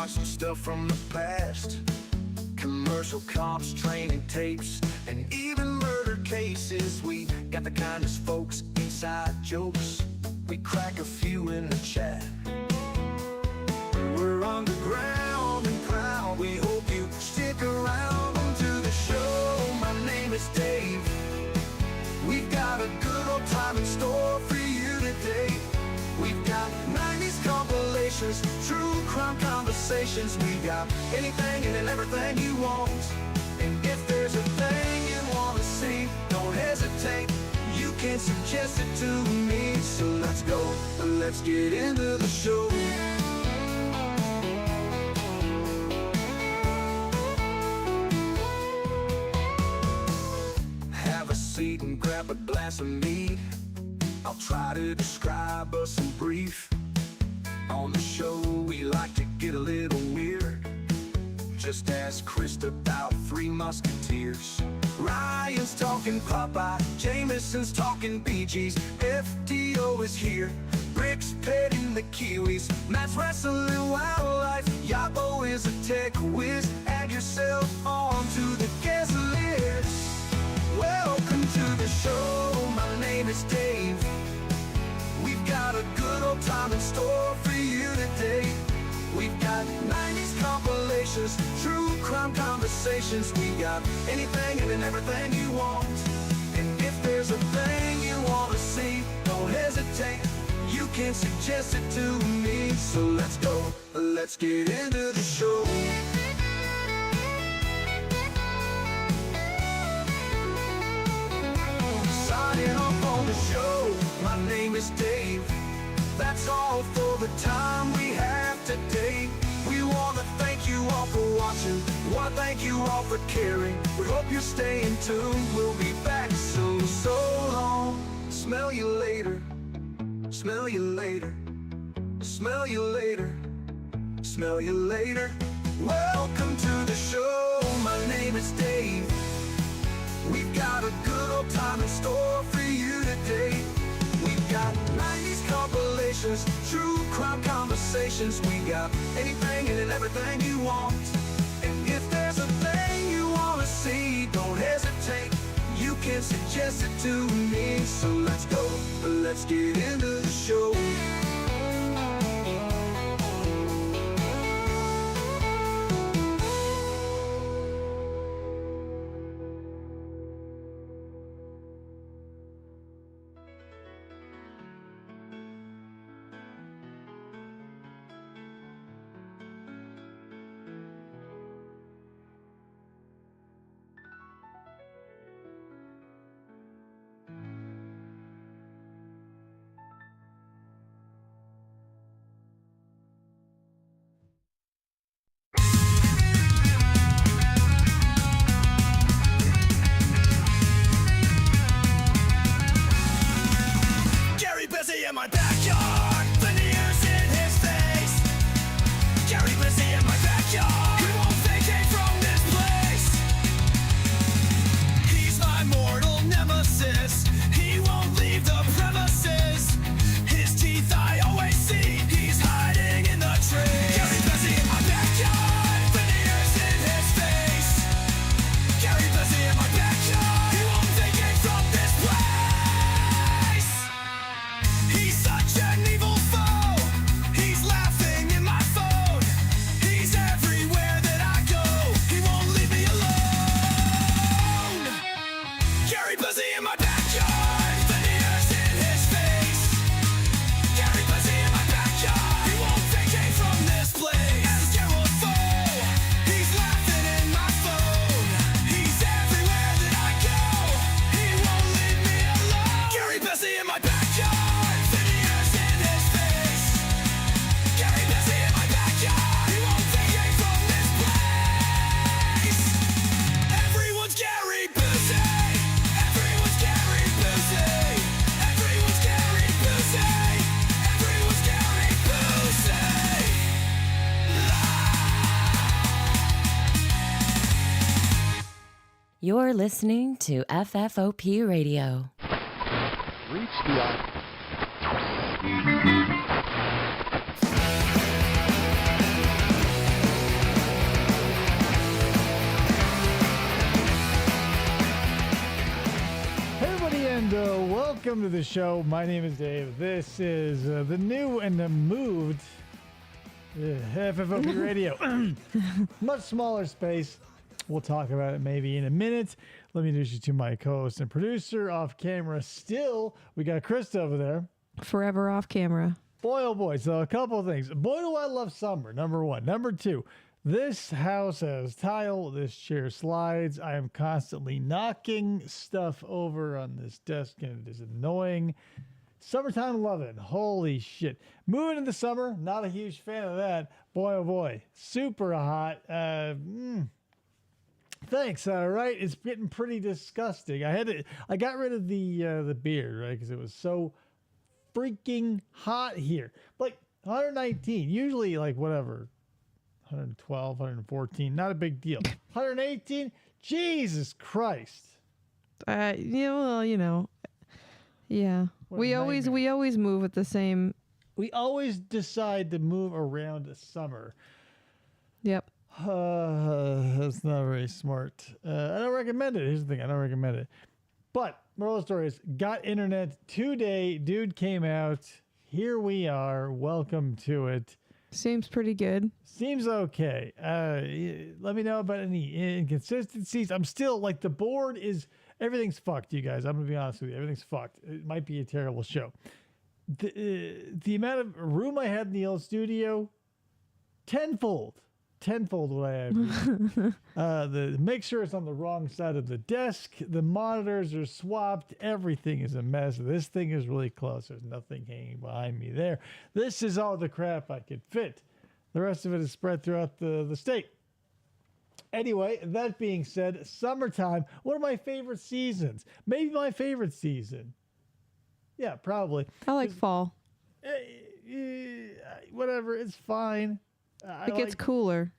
watch some stuff from the past. Commercial cops, training tapes, and even murder cases. We got the kindest folks, inside jokes. We crack a few in the chat. We're underground and proud. We hope you stick around to the show. My name is Dave. We've got a good old time in store for you today. We've got 90s compilations, true crime conversations. We got anything and everything you want. And if there's a thing you want to see, don't hesitate. You can suggest it to me. So let's go, let's get into the show. Have a seat and grab a glass of mead. I'll try to describe us in brief. On the show we like to get a little weird. Just ask Chris about Three Musketeers. Ryan's talking Popeye, Jameson's talking Bee Gees. FTO is here, Rick's petting the Kiwis. Matt's wrestling wildlife, Yabo is a tech whiz. Add yourself on to the guest list. Welcome to the show, my name is Dave. We've got a good old time in store for you today. We've got 90s compilations, true crime conversations. We got anything and everything you want. And if there's a thing you want to see, don't hesitate. You can suggest it to me. So let's go, let's get into the show. Signing off on the show, my name is Dave. That's all for the time we have today. We want to thank you all for watching. Want to thank you all for caring. We hope you're staying tuned. We'll be back soon. So long. Smell you later. Smell you later. Smell you later. Smell you later. Welcome to the show. My name is Dave. We've got a good old time in store for you today. We've got 90s compilations, true crime conversations. We got anything and everything you want. And if there's a thing you want to see, don't hesitate. You can suggest it to me. So let's go, let's get into the show. In my backyard, veneers in his face. Gary Busy in my backyard, he won't vacate from this place. He's my mortal nemesis, he won't leave the premises. His teeth I always see, he's hiding in the trees. Gary Busy in my backyard, veneers in his face. Gary Busy in my backyard, he won't vacate from this place. He's such an evil foe. He's laughing in my phone. He's everywhere that I go. He won't leave me alone. Gary Busy in my backyard, veneers in his face. Gary Busy in my backyard, he won't vacate from this place. As Gerald Foe, he's laughing in my phone. He's everywhere that I go. He won't leave me alone. Gary Busy in my backyard, veneers in his face. Gary Busy in my backyard, he won't vacate from this place. Everyone's Gary Busy. Everyone's Gary Busy. Everyone's Gary Busy. Everyone's Gary Busy. You're listening to FFOP Radio. Reach the Welcome to the show. My name is Dave. This is the new and the moved FFOP Radio. Much smaller space. We'll talk about it maybe in a minute. Let me introduce you to my co-host and producer off camera. Still, we got Krista over there. Forever off camera. Boy, oh boy. So a couple of things. Boy, do I love summer. Number one. Number two. This house has tile. This chair slides. I am constantly knocking stuff over on this desk, and it is annoying. Summertime loving. Holy shit. Moving into summer, not a huge fan of that. Boy, oh boy. Super hot. Thanks. All right. It's getting pretty disgusting. I got rid of the beard, right? Because it was so freaking hot here. Like 119. Usually like whatever. 112, 114, not a big deal. 118, Jesus Christ. Yeah. What a We nightmare. always move at the same. We always decide to move around the summer. Yep. That's not very smart. I don't recommend it. Here's the thing, I don't recommend it. But moral of the story is, got internet today. Dude came out. Here we are. Welcome to it. Seems pretty good. Seems okay. Let me know about any inconsistencies. I'm still like everything's fucked, you guys. I'm gonna be honest with you. Everything's fucked. It might be a terrible show. The amount of room I had in the old studio, tenfold what I have here. The mixer is on the wrong side of the desk. The monitors are swapped. Everything is a mess. This thing is really close. There's nothing hanging behind me there. This is all the crap I could fit. The rest of it is spread throughout the state. Anyway, that being said, summertime, one of my favorite seasons. Maybe my favorite season. Yeah, probably. I like fall. Whatever, it's fine. It gets cooler.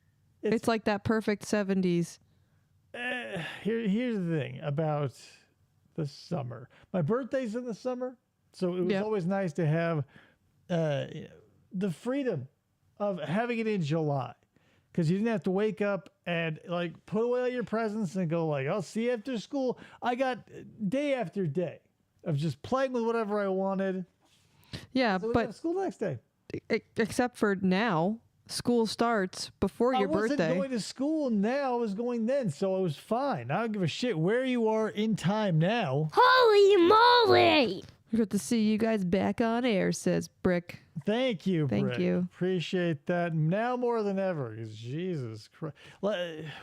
It's like that perfect 70s. Here's the thing about the summer. My birthday's in the summer, so it was always nice to have the freedom of having it in July, because you didn't have to wake up and like put away all your presents and go like, I'll see you after school. I got day after day of just playing with whatever I wanted. Yeah, So we but got school next day. except for now, school starts before your I wasn't birthday. going to school now. I was going then, so I was fine. I don't give a shit where you are in time now. Holy moly! Good to see you guys back on air, says Brick. Thank you, Thank Britt. you. Appreciate that. Now more than ever, because Jesus Christ.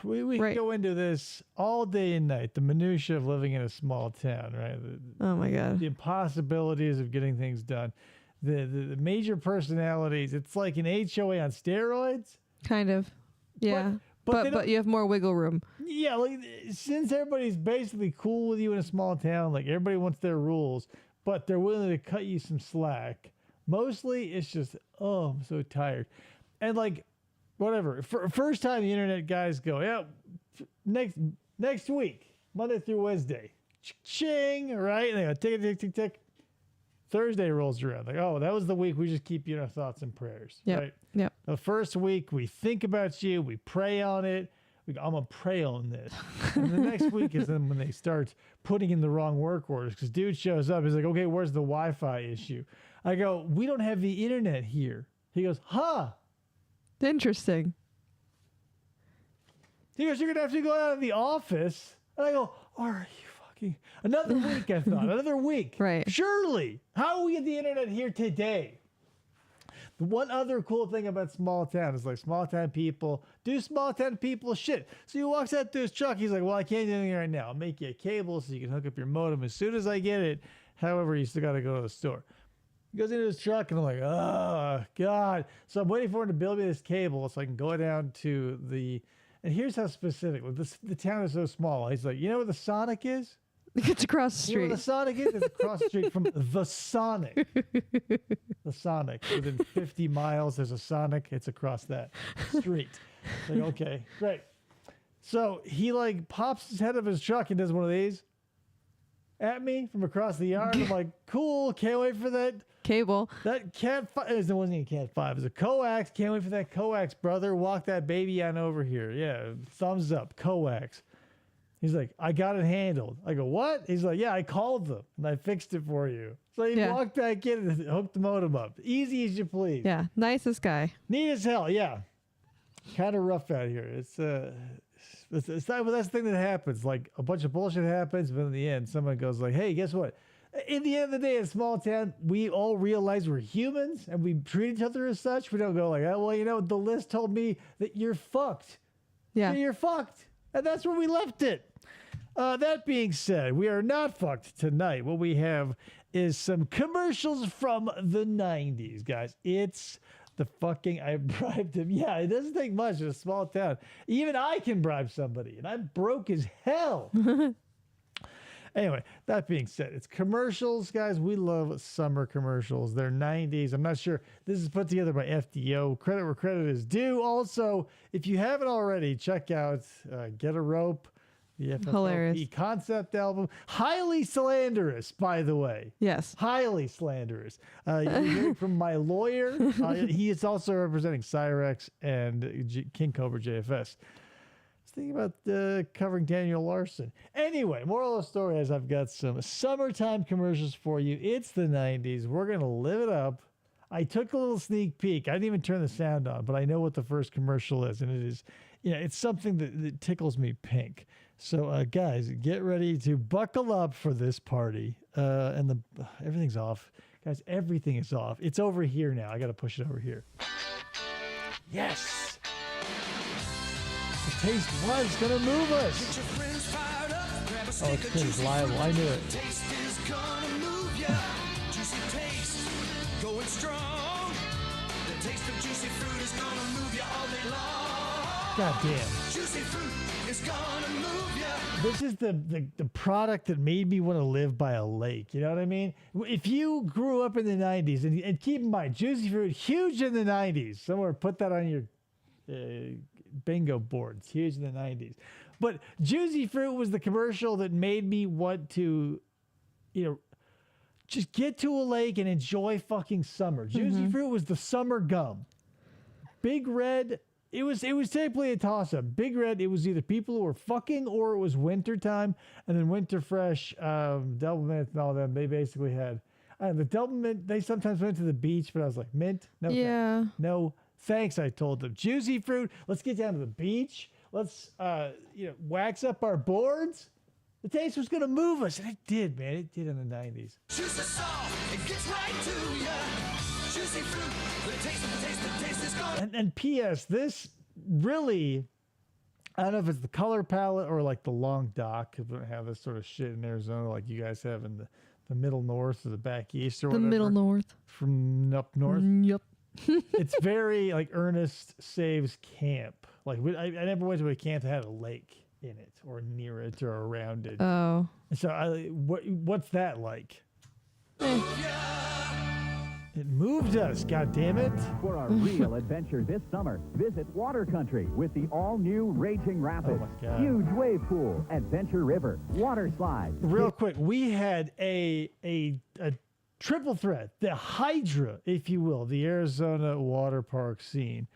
We Right. can go into this all day and night, the minutia of living in a small town, right? Oh my God. The impossibilities of getting things done. The major personalities. It's like an HOA on steroids. Kind of. Yeah. but they But don't- you have more wiggle room. Yeah, like since everybody's basically cool with you in a small town, like everybody wants their rules, but they're willing to cut you some slack. Mostly it's just, oh, I'm so tired. And like, whatever. First time the internet guys go, yeah, next week, Monday through Wednesday. Ching, right? And they go, tick, tick, tick, tick. Thursday rolls around. Like, oh, that was the week we just keep you in our thoughts and prayers. Yep. Right? Yep. The first week we think about you, we pray on it. We go, I'm gonna pray on this. And the next week is then when they start putting in the wrong work orders, because dude shows up. He's like, okay, where's the Wi-Fi issue? I go, we don't have the internet here. He goes, huh? Interesting. He goes, you're gonna have to go out of the office. And I go, are you fucking another week? I thought another week. Right. Surely. How will we get the internet here today? The one other cool thing about small town is like small town people do small town people shit. So he walks out to his truck. He's like, well, I can't do anything right now. I'll make you a cable so you can hook up your modem as soon as I get it. However, you still got to go to the store. He goes into his truck and I'm like, oh, God. So I'm waiting for him to build me this cable so I can go down to the, and here's how specific, the town is so small. He's like, you know where the Sonic is? It's across the You know street. where the Sonic is? It's across the street from the Sonic. The Sonic. Within 50 miles, there's a Sonic. It's across that street. Like, okay, great. So he like pops his head of his truck and does one of these at me from across the yard. I'm like, cool. Can't wait for that. Cable. That Cat 5. It wasn't even Cat 5. It was a coax. Can't wait for that coax, brother. Walk that baby on over here. Yeah, thumbs up. Coax. He's like, I got it handled. I go, what? He's like, yeah, I called them and I fixed it for you. So he Yeah. walked back in and hooked the modem up. Easy as you please. Yeah, nicest guy. Neat as hell, yeah. Kind of rough out here. It's not, but that's the thing that happens. Like a bunch of bullshit happens, but in the end, someone goes like, "Hey, guess what? In the end of the day, in a small town, we all realize we're humans and we treat each other as such. We don't go like, oh, well, you know, the list told me that you're fucked. Yeah. You're fucked, and that's where we left it. That being said, we are not fucked tonight. What we have is some commercials from the 90s, guys. It's the fucking, I bribed him. Yeah, it doesn't take much in a small town. Even I can bribe somebody, and I'm broke as hell. Anyway, that being said, it's commercials, guys. We love summer commercials. They're 90s. I'm not sure. This is put together by FDO. Credit where credit is due. Also, if you haven't already, check out Get a Rope, the FFOP Hilarious. concept album. Highly slanderous, by the way. Yes. Highly slanderous. You're hearing from my lawyer. He is also representing Cyrex and King Cobra JFS. Thinking about covering Daniel Larson. Anyway, moral of the story is I've got some summertime commercials for you. It's the 90s. We're going to live it up. I took a little sneak peek. I didn't even turn the sound on, but I know what the first commercial is, and it is, it's something that tickles me pink. So, guys, get ready to buckle up for this party. And everything's off. Guys, everything is off. It's over here now. I got to push it over here. Yes. The taste was gonna move us. Oh, it's Chris Liable. I knew it. Taste is gonna move ya. Juicy taste, going strong. The taste of juicy fruit is gonna move ya all day long. God damn. Juicy fruit is gonna move ya. This is the product that made me want to live by a lake. You know what I mean? If you grew up in the 90s, and keep in mind, Juicy Fruit, huge in the 90s. Somewhere put that on your bingo boards, huge in the 90s. But Juicy Fruit was the commercial that made me want to, just get to a lake and enjoy fucking summer. Juicy Fruit was the summer gum. Big Red, it was typically a toss-up. Big Red, it was either people who were fucking or it was wintertime. And then Winter Fresh, Double Mint and all of them, they basically had, the Double Mint, they sometimes went to the beach, but I was like, mint? No, Yeah. thanks. No, thanks, I told them. Juicy Fruit, let's get down to the beach. Let's, wax up our boards. The taste was going to move us, and it did, man. It did in the 90s. Juicy soft, it gets right to ya. Juicy fruit, the taste is gonna. And P.S., this really, I don't know if it's the color palette or like the long dock, because we don't have this sort of shit in Arizona like you guys have in the middle north or the back east or The whatever. middle north. From up north. Yep. It's very like Ernest Saves Camp. Like I never went to a camp that had a lake in it or near it or around it. Oh. So what's that like? It moved us, God damn it. For a real adventure this summer, visit Water Country with the all-new Raging Rapids. Oh my God. Huge wave pool, adventure river, water slides. Real quick, we had a triple threat, the Hydra, if you will, the Arizona water park scene.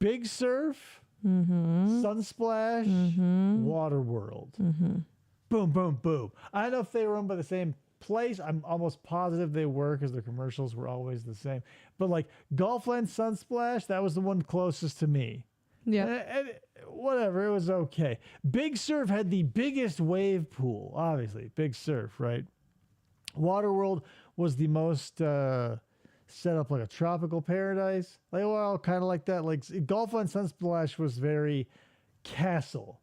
Big Surf, Sunsplash, Water World. Boom, boom, boom. I don't know if they were owned by the same place. I'm almost positive they were because their commercials were always the same. But like Gulfland Sunsplash, that was the one closest to me. Yeah. And whatever, it was okay. Big Surf had the biggest wave pool, obviously. Big Surf, right? Waterworld was the most set up like a tropical paradise. Like, well, kind of like that. Like Gulfland Sunsplash was very castle.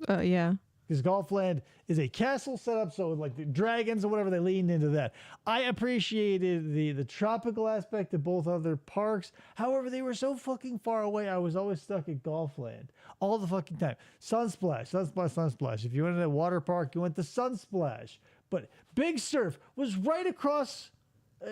Yeah. Because Gulfland is a castle setup, so like the dragons or whatever, they leaned into that. I appreciated the tropical aspect of both other parks. However, they were so fucking far away, I was always stuck at Gulfland all the fucking time. Sunsplash, Sunsplash, Sunsplash. If you went to a water park, you went to Sunsplash. But Big Surf was right across,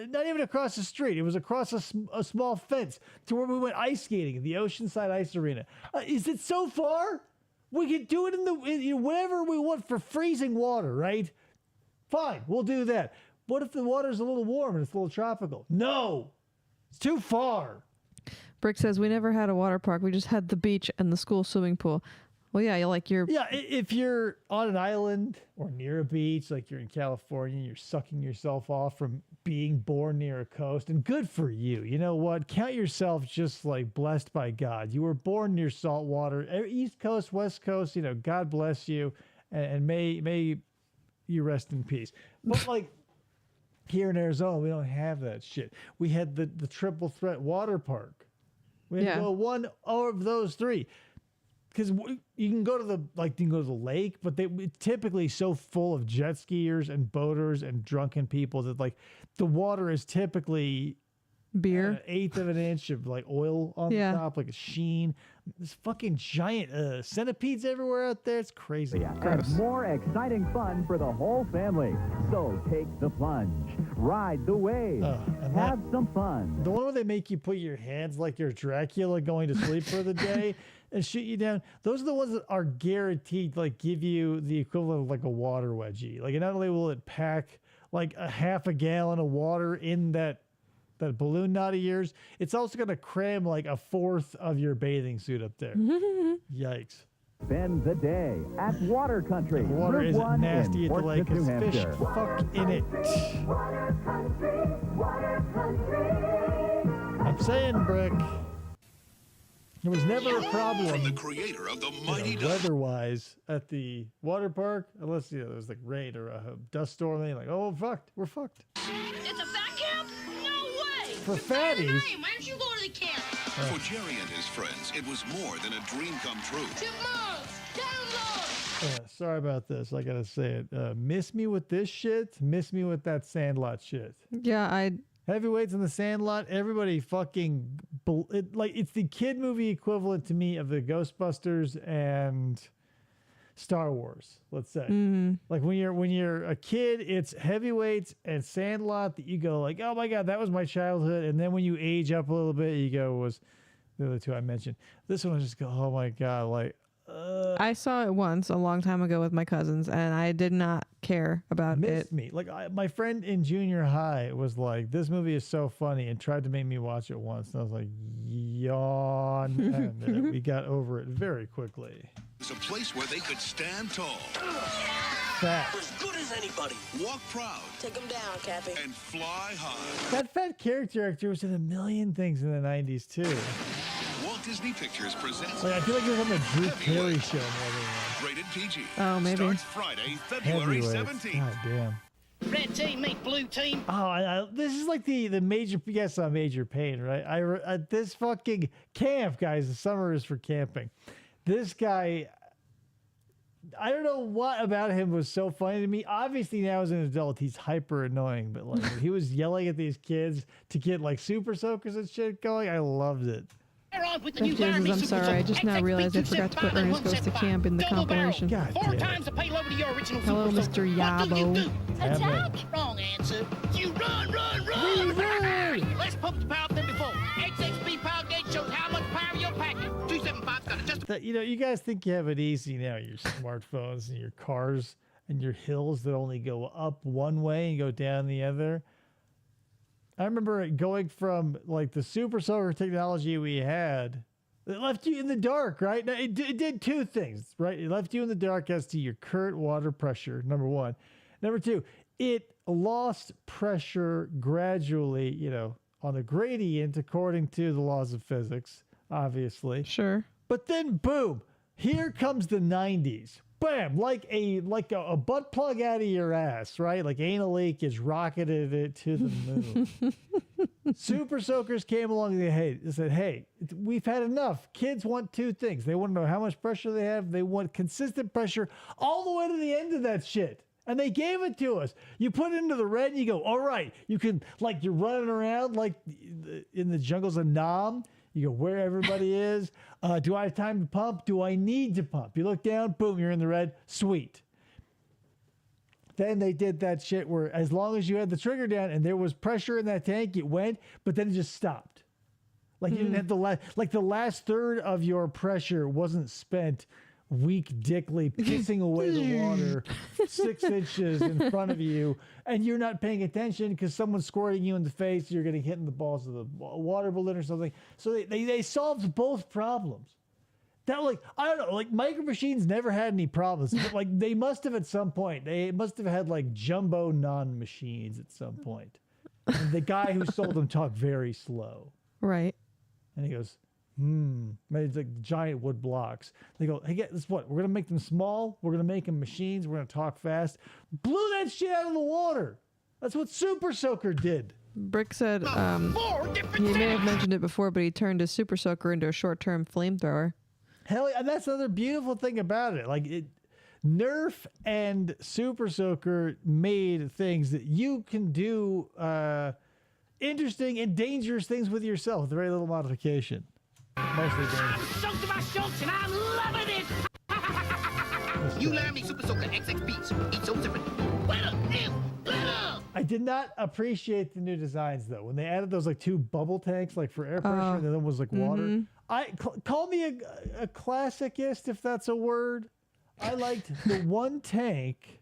not even across the street. It was across a small fence to where we went ice skating at the Oceanside Ice Arena. Is it so far? We could do it in whatever we want for freezing water, right? Fine, we'll do that. What if the water's a little warm and it's a little tropical? No, it's too far. Brick says we never had a water park. We just had the beach and the school swimming pool. Well, yeah, you're Yeah, if you're on an island or near a beach, like you're in California, you're sucking yourself off from being born near a coast, and good for you. You know what? Count yourself just like blessed by God. You were born near salt water, East Coast, West Coast. You know, God bless you, and may you rest in peace. But like here in Arizona, we don't have that shit. We had the triple threat water park. We had to go one of those three. Because you can go to the lake, but it's typically so full of jet skiers and boaters and drunken people that like the water is typically beer. an eighth of an inch of like oil on the top, like a sheen. There's fucking giant centipedes everywhere out there. It's crazy. And more exciting fun for the whole family. So take the plunge, ride the wave, have some fun. The one where they make you put your hands like you're Dracula going to sleep for the day and shoot you down. Those are the ones that are guaranteed to like give you the equivalent of like a water wedgie. Like not only will it pack like a half a gallon of water in that balloon knot of yours, it's also going to cram like a fourth of your bathing suit up there. Yikes. Spend the day at Water Country. The water Route isn't 1 nasty in at the lake Portsmouth, New because fish Hampshire. fuck in it. I'm saying, Brick, there was never a problem From the creator of the Mighty Ducks. weather-wise at the water park, unless there was like rain or a dust storm. And like, oh, we're fucked. It's a fat camp? No way! For fatties. Why don't you go to the camp? For Jerry and his friends, it was more than a dream come true. Chipmunks! Download! Sorry about this. I gotta say it. Miss me with this shit. Miss me with that Sandlot shit. Yeah, Heavyweights in the Sandlot. Everybody fucking it's the kid movie equivalent to me of the Ghostbusters and Star Wars. Let's say, like when you're a kid, it's Heavyweights and Sandlot that you go like, oh my god, that was my childhood. And then when you age up a little bit, you go was the other two I mentioned. This one I just go, oh my god, like. I saw it once a long time ago with my cousins, and I did not care about Missed it. me. Like my friend in junior high was like, "This movie is so funny," and tried to make me watch it once. And I was like, "Yawn!" And we got over it very quickly. It's a place where they could stand tall, Fat. As good as anybody. walk proud, Take them down, Cappy. and fly high. That fat character actor was in a million things in the '90s too. Walt Disney Pictures presents Like I feel like it was on the Drew Carey show more than Rated PG. Oh, maybe. Starts Friday, February Heavyweights. 17th. God damn. Red team meet blue team. Oh, this is like the major. You guys saw Major Pain, right? This fucking camp, guys. The summer is for camping. This guy, I don't know what about him was so funny to me. Obviously, now as an adult, he's hyper annoying. But like, when he was yelling at these kids to get like super soakers and shit going, I loved it. Jesus, I'm sorry. I just now realized I forgot to put Ernest Goes to Camp in the compilation. God Four damn it. times the payload of your original Hello, Super Mr. Soaker. What do you Yabo. do? Attack. Wrong answer. You run. Let's pump the power than before. XXB power gauge shows how much power you're packing. 275's got just That, you guys think you have it easy now. Your smartphones and your cars and your hills that only go up one way and go down the other. I remember it going from like the super soaker technology we had. It left you in the dark, right? Now, it did two things, right? It left you in the dark as to your current water pressure, number one. Number two, it lost pressure gradually, on a gradient according to the laws of physics, obviously. Sure. But then, boom, here comes the 90s. Bam, like a butt plug out of your ass, right? Like anal leak is rocketed it to the moon. Super soakers came along and said, hey, we've had enough. Kids want two things. They want to know how much pressure they have. They want consistent pressure all the way to the end of that shit. And they gave it to us. You put it into the red and you go, all right, you can, like you're running around like in the jungles of Nam. You go where everybody is. Do I have time to pump? Do I need to pump? You look down, boom, you're in the red. Sweet. Then they did that shit where as long as you had the trigger down and there was pressure in that tank, it went, but then it just stopped. Like you didn't have the last third of your pressure wasn't spent weak dickly pissing away the water 6 inches in front of you, and you're not paying attention because someone's squirting you in the face, you're getting hit in the balls of the water balloon or something. So they solved both problems. That like I don't know, like Micro Machines never had any problems. But like they must have at some point. They must have had like jumbo non-machines at some point. And the guy who sold them talked very slow. Right. And he goes, It's like giant wood blocks. They go, hey, guess what? We're gonna make them small. We're gonna make them machines. We're gonna talk fast. Blew that shit out of the water. That's what Super Soaker did. Brick said he may have mentioned it before, but he turned his Super Soaker into a short-term flamethrower. Hell, and that's another beautiful thing about it. Like Nerf and Super Soaker made things that you can do interesting and dangerous things with yourself with very little modification. Mostly dangerous. Soaked to my shorts and I'm loving it. You learn me Super Soaker XX beats. Eat so different. Better, better. I did not appreciate the new designs though. When they added those like 2 bubble tanks, like for air pressure, and the other one was like water. Call me a classicist if that's a word. I liked the one tank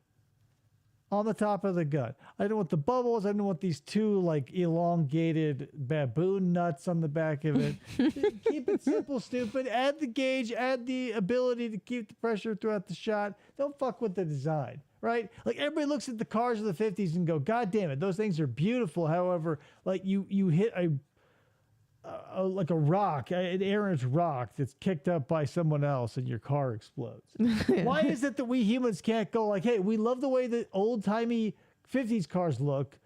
on the top of the gun. I didn't want the bubbles. I didn't want these 2 like elongated baboon nuts on the back of it. Keep it simple, stupid. Add the gauge, add the ability to keep the pressure throughout the shot. Don't fuck with the design, right? Like everybody looks at the cars of the 50s and go, God damn it, those things are beautiful. However, like you hit like a rock, an errant rock that's kicked up by someone else and your car explodes. Why is it that we humans can't go like, hey, we love the way that old-timey 50s cars look,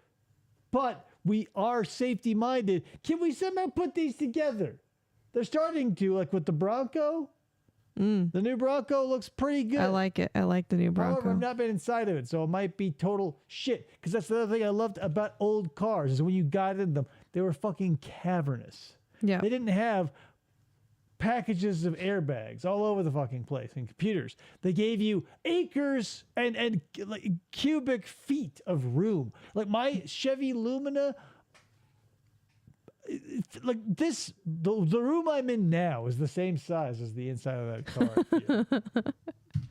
but we are safety minded. Can we somehow put these together? They're starting to, like with the Bronco. The new Bronco looks pretty good. I like it. I like the new Bronco. However, I've not been inside of it, so it might be total shit. Because that's the other thing I loved about old cars is when you got in them, they were fucking cavernous. Yeah. They didn't have packages of airbags all over the fucking place and computers. They gave you acres and like cubic feet of room. Like my Chevy Lumina, like this, the room I'm in now is the same size as the inside of that car.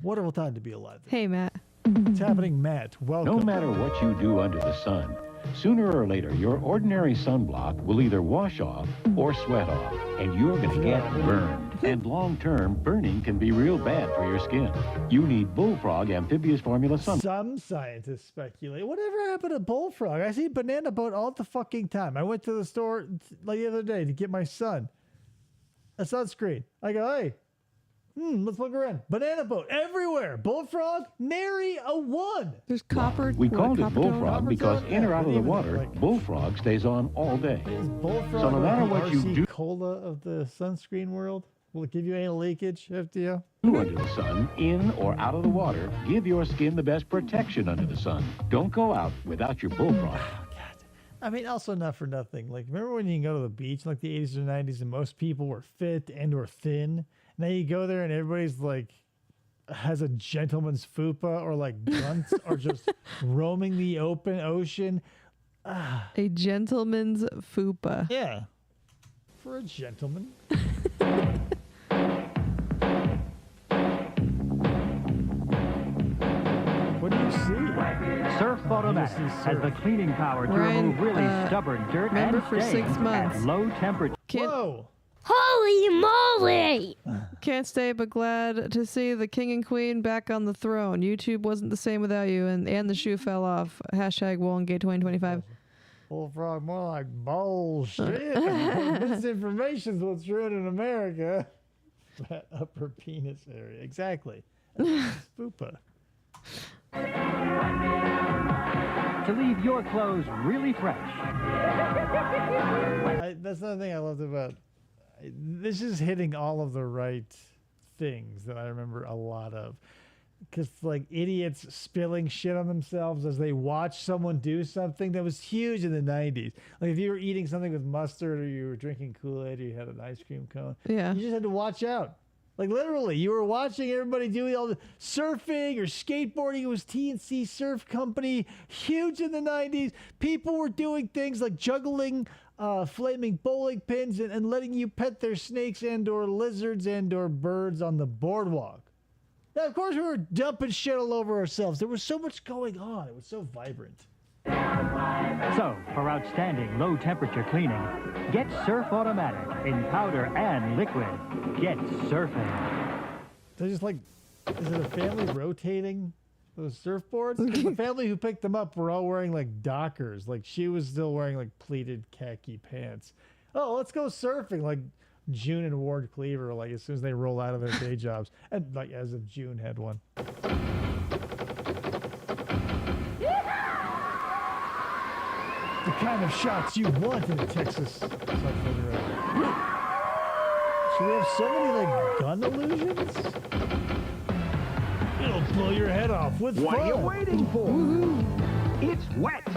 Wonderful time to be alive. Hey, Matt. What's happening, Matt? Welcome. No matter what you do under the sun, sooner or later, your ordinary sunblock will either wash off or sweat off, and you're going to get burned. And long-term, burning can be real bad for your skin. You need Bullfrog Amphibious Formula Sun. Some scientists speculate. Whatever happened to Bullfrog? I see Banana Boat all the fucking time. I went to the store like the other day to get my son a sunscreen. I go, hey, let's look around. Banana Boat everywhere. Bullfrog, nary a one. There's copper. We called it Bullfrog Copper because tone? in or Yeah, out of but the even, water, like- Bullfrog stays on all day. Is Bullfrog So no matter like what the you RC do- Cola of the sunscreen world? Will it give you anal leakage, FDO? Under the sun, in or out of the water, give your skin the best protection under the sun. Don't go out without your Bullfrog. I mean, also not for nothing. Like, remember when you can go to the beach in like the 80s or 90s and most people were fit and or thin? Now you go there and everybody's like, has a gentleman's fupa or like grunts or just roaming the open ocean. A gentleman's fupa. Yeah. For a gentleman. What do you see? Surf Photomatic You see has surf. the cleaning power to Ryan, remove really stubborn dirt remember and for stains 6 months. at low temperature. Whoa. Holy moly! Can't stay but glad to see the king and queen back on the throne. YouTube wasn't the same without you, and the shoe fell off. Hashtag Wollongate 2025. Bullfrog, more like bullshit. Misinformation's what's ruining America. That upper penis area. Exactly. That's fupa. To leave your clothes really fresh. That's another thing I loved about. This is hitting all of the right things that I remember a lot of. Because, like, idiots spilling shit on themselves as they watch someone do something that was huge in the 90s. Like, if you were eating something with mustard or you were drinking Kool-Aid or you had an ice cream cone, Yeah. you just had to watch out. Like, literally, you were watching everybody doing all the surfing or skateboarding. It was TNC Surf Company, huge in the 90s. People were doing things like juggling flaming bowling pins and letting you pet their snakes and or lizards and or birds on the boardwalk. Now, of course, we were dumping shit all over ourselves. There was so much going on. It was so vibrant. So, for outstanding low temperature cleaning, get Surf Automatic in powder and liquid. Get surfing. They're just like, is it a family rotating those surfboards? 'Cause the family who picked them up were all wearing like Dockers. Like she was still wearing like pleated khaki pants. Oh, let's go surfing. Like June and Ward Cleaver, like as soon as they roll out of their day jobs. And like as if June had one. The kind of shots you want in a Texas. Should we have so many like gun illusions? It'll blow your head off with What fun. are you waiting for? It's wet.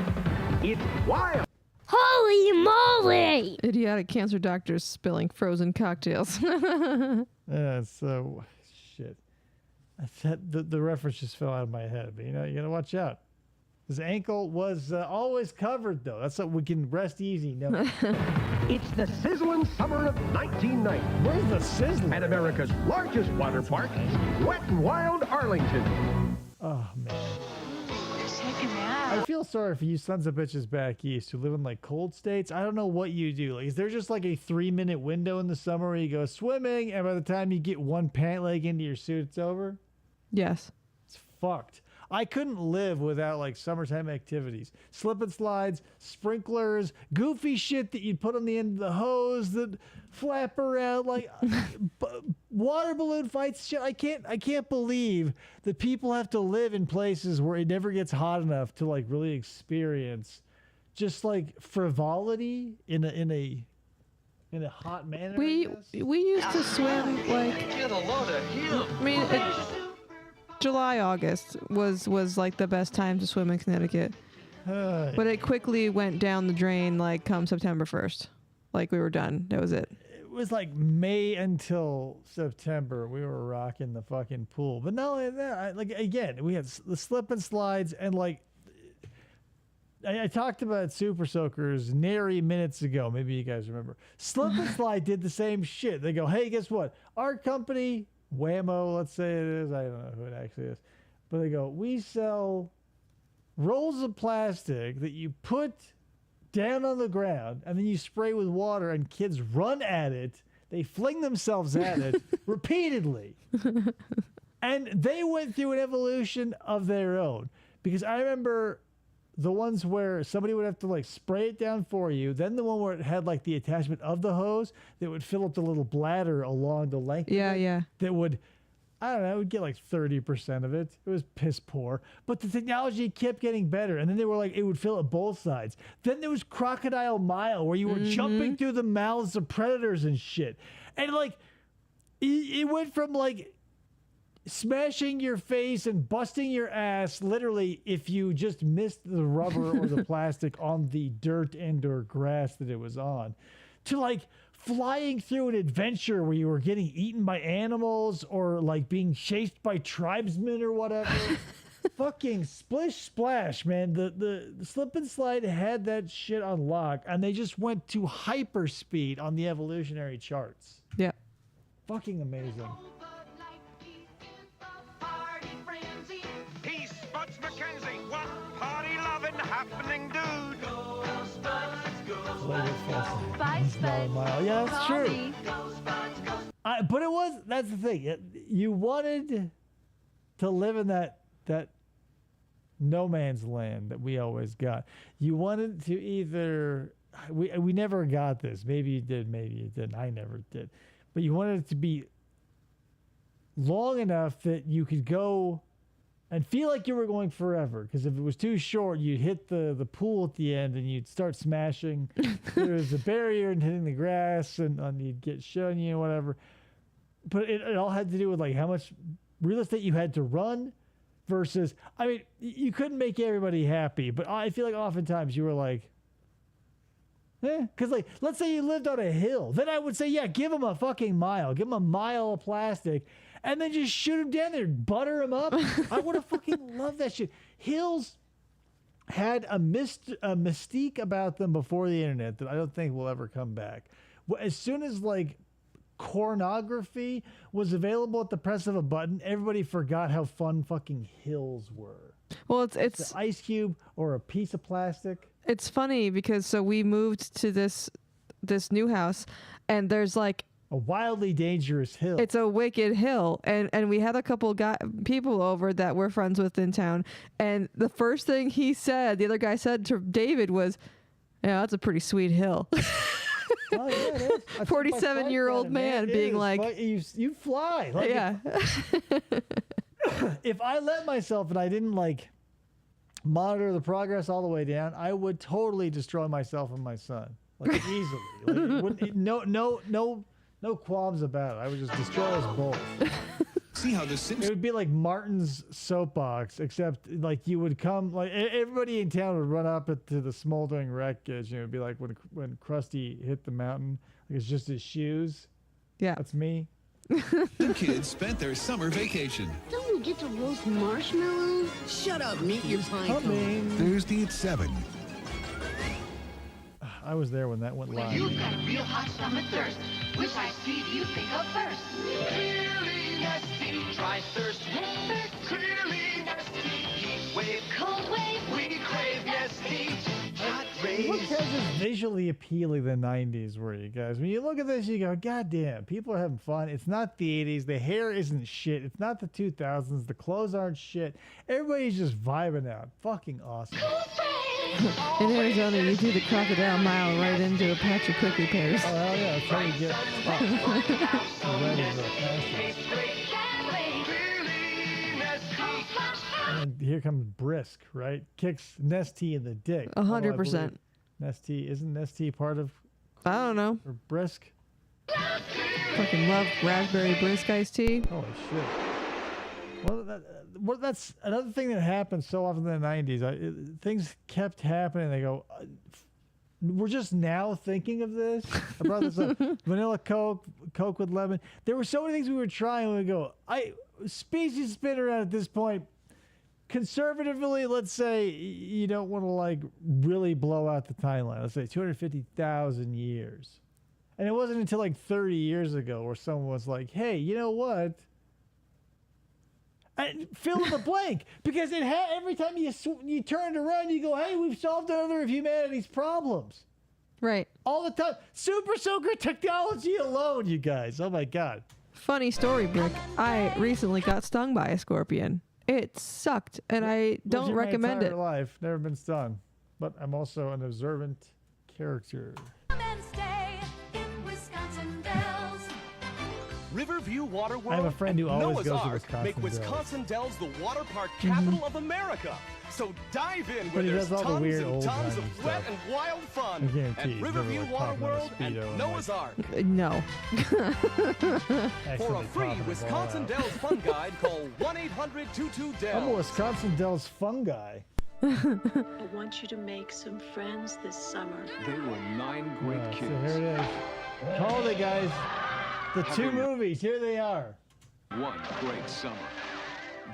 It's wild. Holy moly! Idiotic cancer doctors spilling frozen cocktails. Yeah, so shit. The reference just fell out of my head, but you know, you gotta watch out. His ankle was always covered, though. That's what we can rest easy. No. It's the sizzling summer of 1990. Where's the sizzling? At America's largest water park, Wet and Wild Arlington. Oh, man. I feel sorry for you sons of bitches back east who live in like cold states. I don't know what you do. Like, is there just like a 3-minute window in the summer where you go swimming, and by the time you get one pant leg into your suit, it's over? Yes. It's fucked. I couldn't live without like summertime activities. Slip and slides, sprinklers, goofy shit that you'd put on the end of the hose that flap around, like water balloon fights, shit. I can't believe that people have to live in places where it never gets hot enough to like really experience just like frivolity in a hot manner. We used to swim like July, August was like the best time to swim in Connecticut. But it quickly went down the drain like come September 1st. Like we were done. That was it. It was like May until September. We were rocking the fucking pool. But not only that, again, we had the slip and slides and like I talked about Super Soakers nary minutes ago. Maybe you guys remember. Slip and Slide did the same shit. They go, hey, guess what? Our company, Whammo, let's say it is. I don't know who it actually is. But they go, we sell rolls of plastic that you put down on the ground and then you spray with water and kids run at it. They fling themselves at it repeatedly. And they went through an evolution of their own. Because I remember the ones where somebody would have to like spray it down for you. Then the one where it had like the attachment of the hose that would fill up the little bladder along the length. Yeah, of it, yeah. That would, I don't know, it would get like 30% of it. It was piss poor. But the technology kept getting better. And then they were like, it would fill up both sides. Then there was Crocodile Mile where you were jumping through the mouths of predators and shit. And like, it went from like smashing your face and busting your ass literally if you just missed the rubber or the plastic on the dirt and or grass that it was on, to like flying through an adventure where you were getting eaten by animals or like being chased by tribesmen or whatever. Fucking splish splash, man. The slip and slide had that shit on lock, and they just went to hyper speed on the evolutionary charts. Yeah. Fucking amazing. He's Spuds McKenzie, one party loving happening dude. Go Spuds, go Spuds. Bye, Spuds. Yeah, that's Call true. me. But that's the thing. You wanted to live in that no man's land that we always got. You wanted to either, we never got this. Maybe you did, maybe you didn't. I never did. But you wanted it to be long enough that you could go and feel like you were going forever. Because if it was too short, you'd hit the pool at the end and you'd start smashing. There was a barrier and hitting the grass and you'd get shown you and whatever. But it all had to do with like how much real estate you had to run versus, I mean, you couldn't make everybody happy. But I feel like oftentimes you were like, because like, let's say you lived on a hill. Then I would say, yeah, give them a fucking mile. Give them a mile of plastic. And then just shoot them down there and butter them up. I would have fucking loved that shit. Hills had a mystique about them before the internet that I don't think will ever come back. As soon as like pornography was available at the press of a button, everybody forgot how fun fucking hills were. Well, it's an ice cube or a piece of plastic. It's funny because so we moved to this new house and there's like a wildly dangerous hill. It's a wicked hill, and we had a couple people over that we're friends with in town, and the first thing the other guy said to David was, "Yeah, that's a pretty sweet hill." Oh, yeah, it is. 47-year-old man being like, you fly. Like, yeah. If I let myself and I didn't like monitor the progress all the way down, I would totally destroy myself and my son, like easily. Like, no qualms about it. I would just destroy us both. See how the It Simpsons. would be like Martin's soapbox, except like you would come, like everybody in town would run up to the smoldering wreckage. And it would be like when Krusty hit the mountain, like it's just his shoes. Yeah, that's me. The kids spent their summer vacation. Don't we get to roast marshmallows? Shut up, meet your pine cone. Coming. Thursday at 7. I was there when that went live. You've got real hot summer thirst. Which iced tea do you think of first? Clearly Nestea. Try thirst. Clearly Nestea. Heat wave. Cold wave. We crave Nestea. Hot rays. What else is visually appealing the 90s were, you guys? When you look at this, you go, God damn, people are having fun. It's not the 80s. The hair isn't shit. It's not the 2000s. The clothes aren't shit. Everybody's just vibing out. Fucking awesome. In Arizona, you do the crocodile mile right into a patch of prickly pears. Oh, hell yeah. That's how you get red as a And here comes Brisk, right? Kicks Nestea in the dick. 100%. Nestea, isn't Nestea part of I don't know. or Brisk? Fucking love raspberry brisk iced tea. Holy shit. Well, that's another thing that happened so often in the 90s. Things kept happening. They go, we're just now thinking of this. I brought this up. Vanilla Coke, Coke with lemon. There were so many things we were trying. And we go, species spin around at this point. Conservatively, let's say you don't want to like really blow out the timeline. Let's say 250,000 years. And it wasn't until like 30 years ago where someone was like, hey, you know what? And fill in the blank, because every time you turn it around, you go, hey, we've solved another of humanity's problems. Right. All the time. Super Soaker technology alone, you guys. Oh, my God. Funny story, Brick. I recently got stung by a scorpion. It sucked, and I don't recommend my it. entire life, never been stung. But I'm also an observant character. Riverview Water World I have a friend who always Noah's goes to Ark Wisconsin make Dells. Wisconsin Dells the water park capital of America. So dive in But where he there's does all the tons weird and old tons timey of wet stuff. and wild I fun guarantee at he's never, Riverview like, Water talking on a World and Speedo and, Noah's Ark. No. For a Accidentally free popping the Wisconsin ball out. Dells fun guide, call 1-800-22-DELLS. I'm a Wisconsin Dells fun guy. I want you to make some friends this summer. They were 9 great Yeah, so kids. here it is. Called it, guys. The two movies. Here they are. One great summer.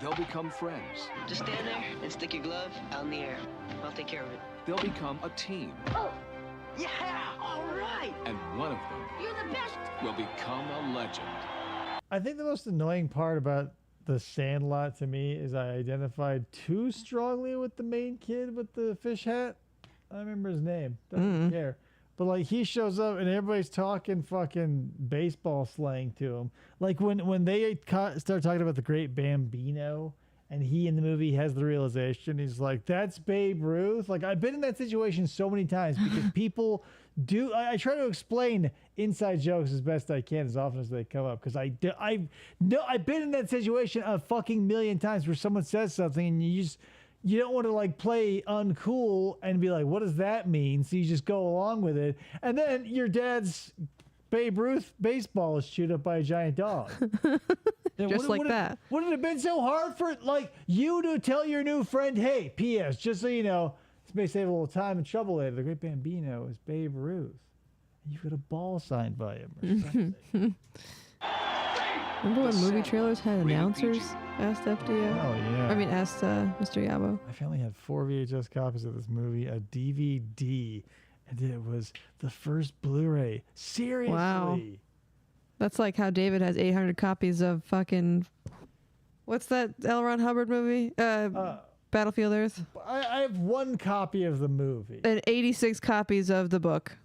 They'll become friends. Just stand there and stick your glove out in the air. I'll take care of it. They'll become a team. Oh, yeah, all right. And one of them You're the best. will become a legend. I think the most annoying part about The Sandlot to me is I identified too strongly with the main kid with the fish hat. I remember his name. Don't care. But like he shows up and everybody's talking fucking baseball slang to him. Like when they start talking about the great Bambino and he in the movie has the realization, he's like, that's Babe Ruth. Like I've been in that situation so many times because people do. I try to explain inside jokes as best I can as often as they come up because I've been in that situation a fucking million times where someone says something and you don't want to like play uncool and be like, what does that mean? So you just go along with it. And then your dad's Babe Ruth baseball is chewed up by a giant dog. Just like that. Would it have been so hard for like you to tell your new friend, hey, P.S., just so you know, this may save a little time and trouble later. The great Bambino is Babe Ruth. And you got a ball signed by him or something. Remember when movie trailers had announcers? Asked FDO. Oh, yeah. I mean, asked Mr. Yabo. My family had 4 VHS copies of this movie, a DVD, and it was the first Blu-ray. Seriously. Wow. That's like how David has 800 copies of fucking... What's that L. Ron Hubbard movie? Battlefield Earth? I have one copy of the movie. And 86 copies of the book.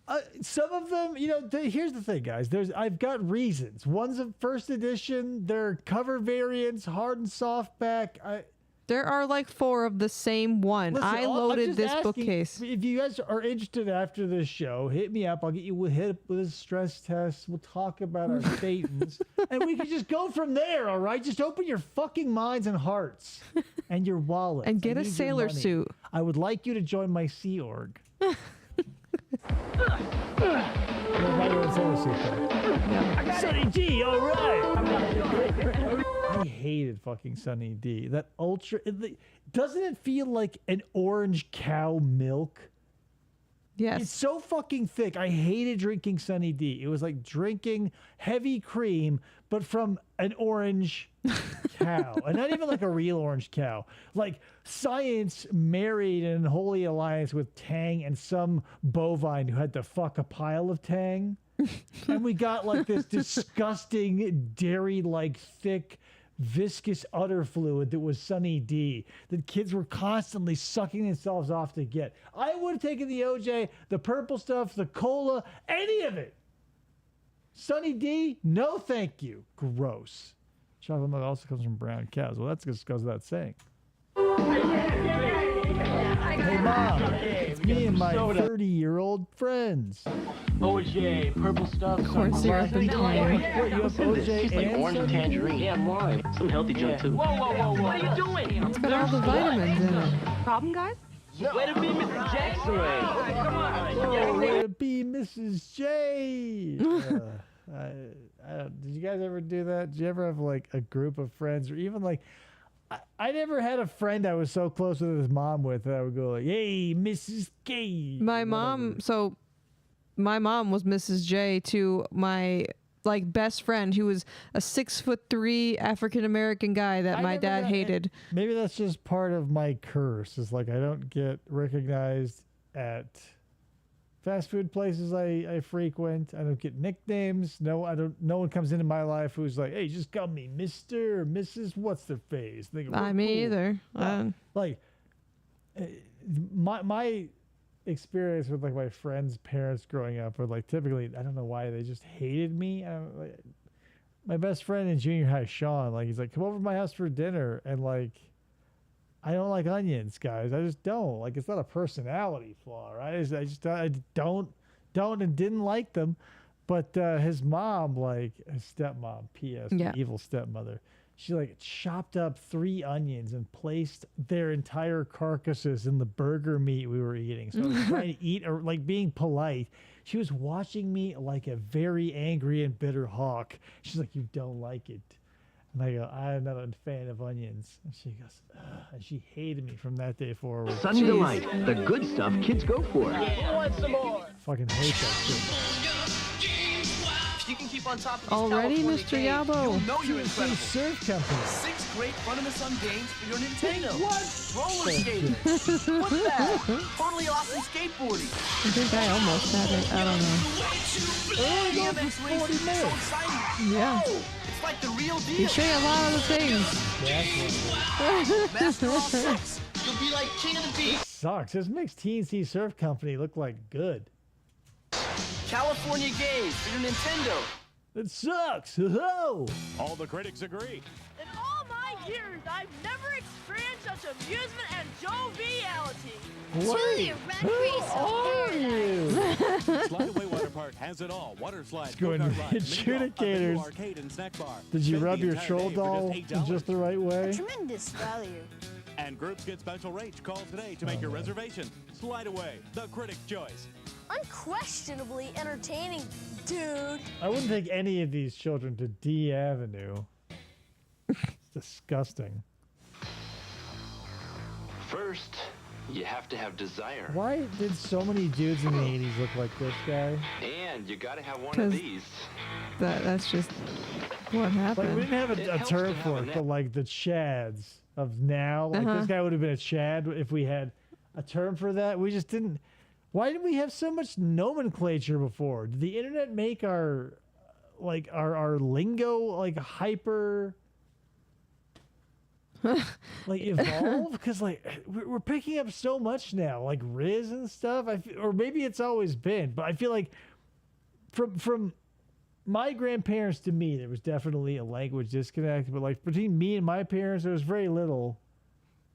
Some of them, here's the thing, guys. I've got reasons. One's a first edition. They're cover variants, hard and softback. There are like 4 of the same one. Listen, I I'm loaded just this asking, bookcase. If you guys are interested after this show, hit me up. I'll get you hit with a stress test. We'll talk about our statins, and we can just go from there. All right, just open your fucking minds and hearts, and your wallets, And get a your sailor money. suit. I would like you to join my Sea Org. Sailor suit, though. Sunny D, all right. I hated fucking Sunny D. That ultra. Doesn't it feel like an orange cow milk? Yes. It's so fucking thick. I hated drinking Sunny D. It was like drinking heavy cream, but from an orange cow. And not even like a real orange cow. Like science married in holy alliance with Tang and some bovine who had to fuck a pile of Tang. And we got like this disgusting dairy-like thick viscous udder fluid that was Sunny D that kids were constantly sucking themselves off to get. I would have taken the OJ, the purple stuff, the cola, any of it. Sunny D, no thank you. Gross. Chocolate milk also comes from brown cows. Well, that's just goes without saying. Hey, Mom, it's me and my 30-year-old friends. OJ, purple stuff. Corn syrup and tang. What, you have OJ Tastes like and orange and Sunny D? tangerine. Yeah, lime. Some healthy junk too. Whoa, whoa, whoa, whoa. What are you doing? It's got all the vitamins in it. Problem, guys? Way to be Mrs. Jackson. Come on. Oh, way to be Mrs. J. Did you guys ever do that? Did you ever have like a group of friends, or even like, I never had a friend I was so close with his mom with that I would go like, "Hey, Mrs. K." My mom was Mrs. J to my like best friend who was a 6'3" African American guy that my dad hated. Maybe that's just part of my curse. Is like I don't get recognized at fast food places I frequent. I don't get nicknames. No one comes into my life who's like, "Hey, just call me Mr. or Mrs. What's their face?" They go, Me either. Like my experience with like my friends' parents growing up were like typically, I don't know why, they just hated me. My best friend in junior high, Sean, like he's like, "Come over to my house for dinner," and like, I don't like onions, guys. I just don't. Like, it's not a personality flaw, right? I don't and didn't like them. But his mom, like his stepmom, P.S., Yeah. evil stepmother, she like chopped up 3 onions and placed their entire carcasses in the burger meat we were eating. So I was trying to eat, or like being polite. She was watching me like a very angry and bitter hawk. She's like, "You don't like it." And I go, "I'm not a fan of onions." And she goes, "Ugh." And she hated me from that day forward. Sunny Delight, the good stuff kids go for. Who wants some more? Fucking hate that shit. If you can keep on top of these Already, California Mr. games, Yabo? you'll know you're It's a incredible. surf company. 6 great fun-in-the-sun games for your Nintendo. What? Roller skating. What's that? Totally awesome skateboarding. I think I almost had it. I don't know. BMX racing is so exciting. Yeah. It's like the real You deal. show you a lot of the things. Master all 6. You'll be like king of the beach. Sucks. This makes TNC Surf Company look like good. California games for your Nintendo. It sucks. Oh. All the critics agree. In all my years, I've never experienced such amusement and joviality. Wait, who are you? Slide Away Water Park has it all. Water slide, Let's go go-kart ride, adjudicators. mini-golf, a arcade and snack bar. Did you Spend rub the your entire troll day for doll just in just the right way? Tremendous value. And groups get special rates. Call today to make your reservation. Slide Away, the critic's choice. Unquestionably entertaining, dude. I wouldn't take any of these children to D Avenue. It's disgusting. First, you have to have desire. Why did so many dudes in the 80s look like this guy? And you gotta have one of 'Cause these. That's just what happened. Like, we didn't have It a helps term to have for a it, net. but like the chads of now, like this guy would have been a chad if we had a term for that. We just didn't. Why did we have so much nomenclature before? Did the internet make our lingo like hyper? like evolve? Because like we're picking up so much now, like Riz and stuff. Or maybe it's always been, but I feel like from my grandparents to me, there was definitely a language disconnect. But like between me and my parents, there was very little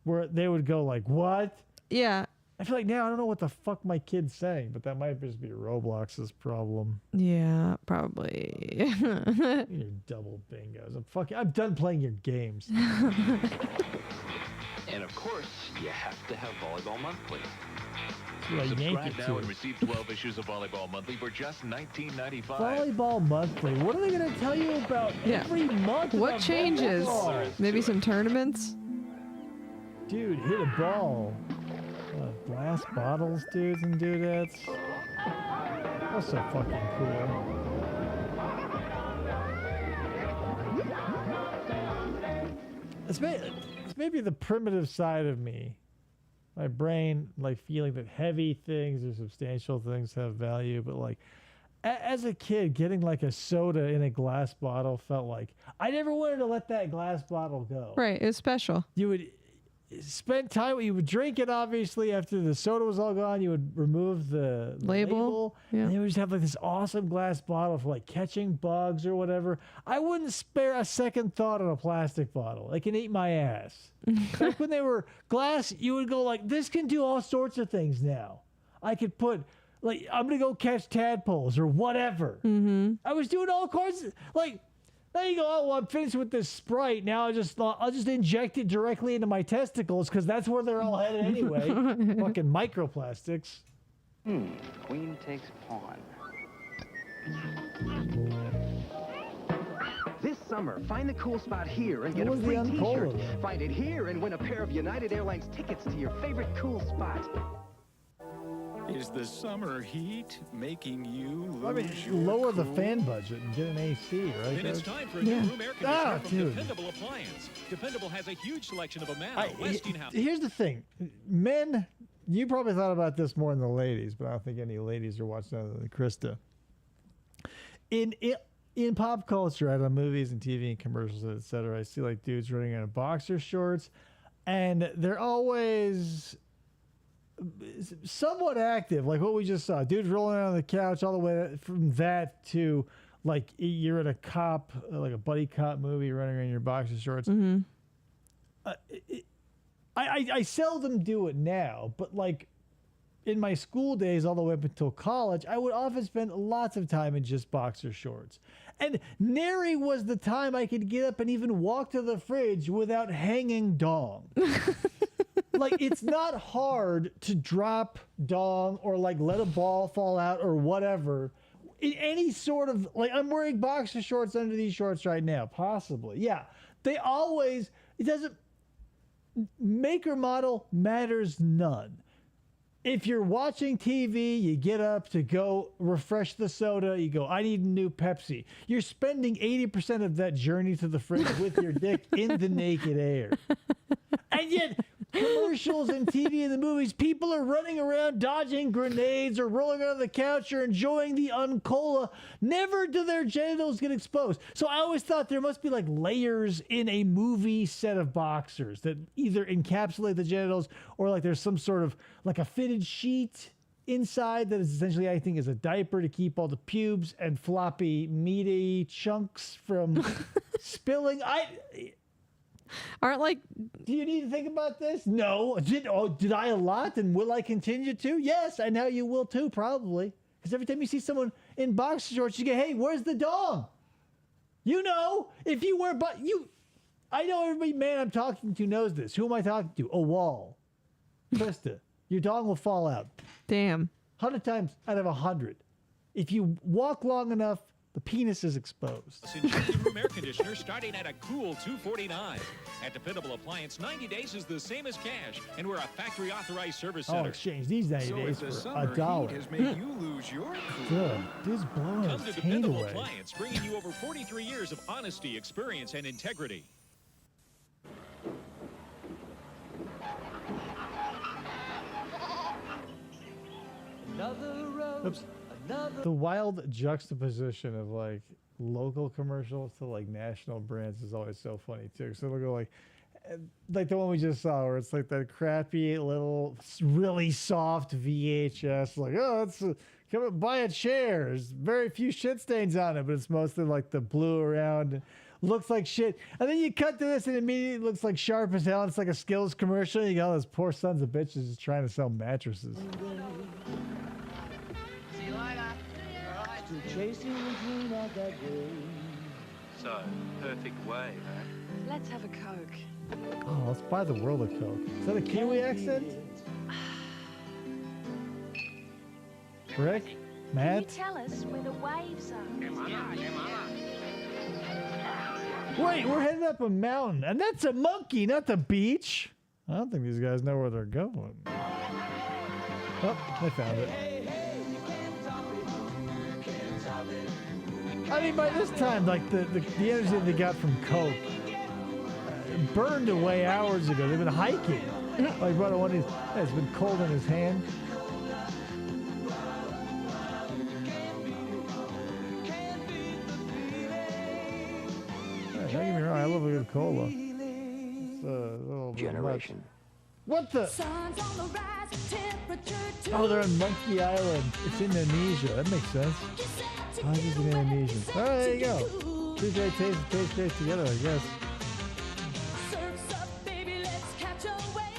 where they would go like, "What?" Yeah. I feel like now I don't know what the fuck my kid's saying, but that might just be Roblox's problem. Yeah, probably. Your double bingos. I'm done playing your games. And of course, you have to have Volleyball Monthly. Subscribe now and receive 12 issues of Volleyball Monthly for just $19.95. Volleyball Monthly. What are they going to tell you about every month? What about changes? volleyball? Maybe some tournaments? Dude, hit a ball. Glass bottles, dudes and dudettes. That's so fucking cool. It's maybe the primitive side of me. My brain, like feeling that heavy things or substantial things have value, but like as a kid, getting like a soda in a glass bottle felt like I never wanted to let that glass bottle go. Right, it's special. You would spend time. You would drink it, obviously. After the soda was all gone, you would remove the label, and you would just have like this awesome glass bottle for like catching bugs or whatever. I wouldn't spare a second thought on a plastic bottle. It can eat my ass. Back when they were glass, you would go like, this can do all sorts of things now. I could put like, I'm gonna go catch tadpoles or whatever. Mm-hmm. I was doing all kinds of, like. Now you go, oh, well, I'm finished with this Sprite. Now I'll just inject it directly into my testicles because that's where they're all headed anyway. Fucking microplastics. Queen takes pawn. This summer, find the cool spot here and get a What was free the t-shirt. Uncola? Find it here and win a pair of United Airlines tickets to your favorite cool spot. Is the summer heat making you lose I mean, your lower the cool? fan budget and get an AC, right? Then it's guys? time for a new room air conditioner from dude. Dependable Appliance. Dependable has a huge selection of Amana, Westinghouse. Here's the thing. Men, you probably thought about this more than the ladies, but I don't think any ladies are watching other than Krista. In pop culture, out of movies and TV and commercials, etc., I see like dudes running around in boxer shorts, and they're always somewhat active, like what we just saw. Dudes rolling around on the couch, all the way from that to like you're in a cop, like a buddy cop movie, running around in your boxer shorts. Mm-hmm. I seldom do it now, but like in my school days, all the way up until college, I would often spend lots of time in just boxer shorts. And nary was the time I could get up and even walk to the fridge without hanging dong. Like, it's not hard to drop dong or like let a ball fall out or whatever. In any sort of, like, I'm wearing boxer shorts under these shorts right now, possibly. Yeah, they always, it doesn't, make or model matters none. If you're watching TV, you get up to go refresh the soda, you go, I need a new Pepsi. You're spending 80% of that journey to the fridge with your dick in the naked air. And yet, commercials and TV and the movies, people are running around dodging grenades or rolling on the couch or enjoying the Uncola. Never do their genitals get exposed. So I always thought there must be like layers in a movie set of boxers that either encapsulate the genitals or like there's some sort of like a fitted sheet inside that is essentially, I think, is a diaper to keep all the pubes and floppy meaty chunks from spilling. Aren't like, do you need to think about this? No. Did I a lot and will I continue to? Yes, and now you will too, probably. Because every time you see someone in boxer shorts, you go, hey, where's the dong? You know, if you wear, I know everybody, man, I'm talking to knows this. Who am I talking to? A wall. Krista, your dong will fall out. Damn. 100 times out of 100. If you walk long enough, the penis is exposed. Injected room air conditioner starting at a cool $249. At Dependable Appliance, 90 days is the same as cash, and we're a factory authorized service I'll center. exchange these 90 days the for summer $1. heat has made you lose your cool. Good. Dude's blowing Come to his taint Dependable away. Appliance, bringing you over 43 years of honesty, experience, and integrity. Oops. The wild juxtaposition of like local commercials to like national brands is always so funny too. So they'll go like, like the one we just saw, where it's like that crappy little, really soft VHS. Like, oh, it's come and buy a chair. There's very few shit stains on it, but it's mostly like the blue around. Looks like shit. And then you cut to this and it immediately looks like sharp as hell. It's like a Skills commercial. You got all those poor sons of bitches just trying to sell mattresses. See you later. Chasing the dream of that day. So, perfect wave, eh? Let's have a Coke. Oh, let's buy the world of Coke. Is that a Kiwi accent? Rick? Can you Matt? tell us where the waves are? Wait, we're heading up a mountain. And that's a monkey, not the beach. I don't think these guys know where they're going. Oh, they found it. I mean, by this time, like, the energy they got from Coke burned away hours ago. They've been hiking. Like, brother, one of these, it's been cold in his hand. Don't get me wrong, I love a good cola. It's a little generation. What the? Oh, they're on Monkey Island. It's Indonesia. That makes sense. Oh, this is an Indonesian. Oh, there you go. Two great tastes together, I guess.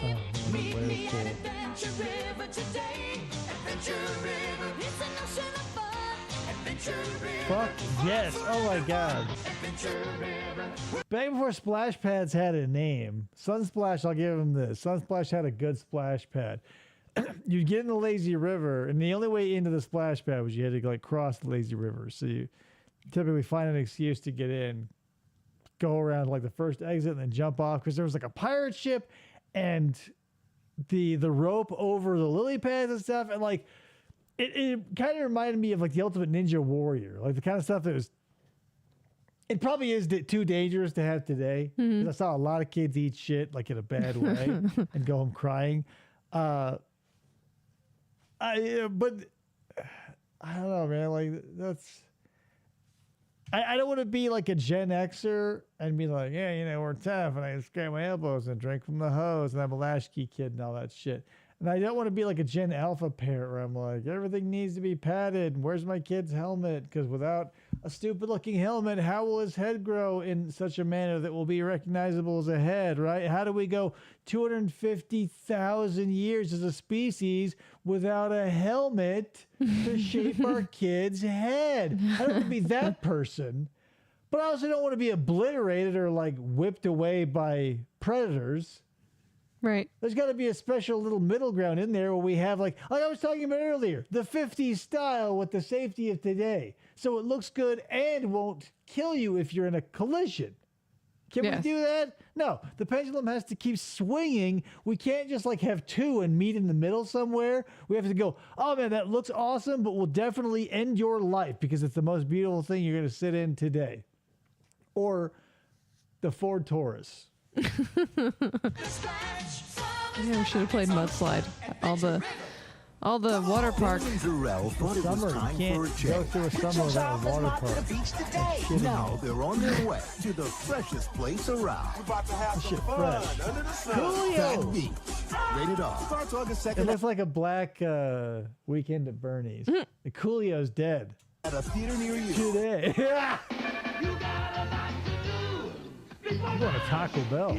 Oh, man, the wave's cool. Fuck yes. Oh my god. Back before splash pads had a name, Sunsplash, I'll give them this. Sunsplash had a good splash pad. You'd get in the lazy river, and the only way into the splash pad was you had to like cross the lazy river. So you typically find an excuse to get in, go around like the first exit, and then jump off because there was like a pirate ship and the rope over the lily pads and stuff, and like it kind of reminded me of like the Ultimate Ninja Warrior, like the kind of stuff that was. It probably is too dangerous to have today. Mm-hmm. I saw a lot of kids eat shit like in a bad way and go home crying. But I don't know, man. Like that's. I don't want to be like a Gen Xer and be like, yeah, you know, we're tough and I scrape my elbows and drink from the hose and I'm a latchkey kid and all that shit. And I don't want to be like a Gen Alpha parent where I'm like, everything needs to be padded. Where's my kid's helmet? Because without a stupid looking helmet, how will his head grow in such a manner that will be recognizable as a head, right? How do we go 250,000 years as a species without a helmet to shape our kid's head? I don't want to be that person, but I also don't want to be obliterated or like whipped away by predators. Right. There's got to be a special little middle ground in there where we have like I was talking about earlier, the 50s style with the safety of today. So it looks good and won't kill you if you're in a collision. Can we do that? No. The pendulum has to keep swinging. We can't just like have two and meet in the middle somewhere. We have to go, oh man, that looks awesome, but will definitely end your life because it's the most beautiful thing you're going to sit in today. Or the Ford Taurus. Yeah, we should have played Mudslide. All the water parks. Summer, you can't go through a summer without a water park. Now they're on their way to the freshest place around. Shit fresh. Coolio! Rated R. Starts August 2nd. It looks like a black Weekend at Bernie's. The Coolio's dead. At a theater near you. Today. I'm going to Taco Bell.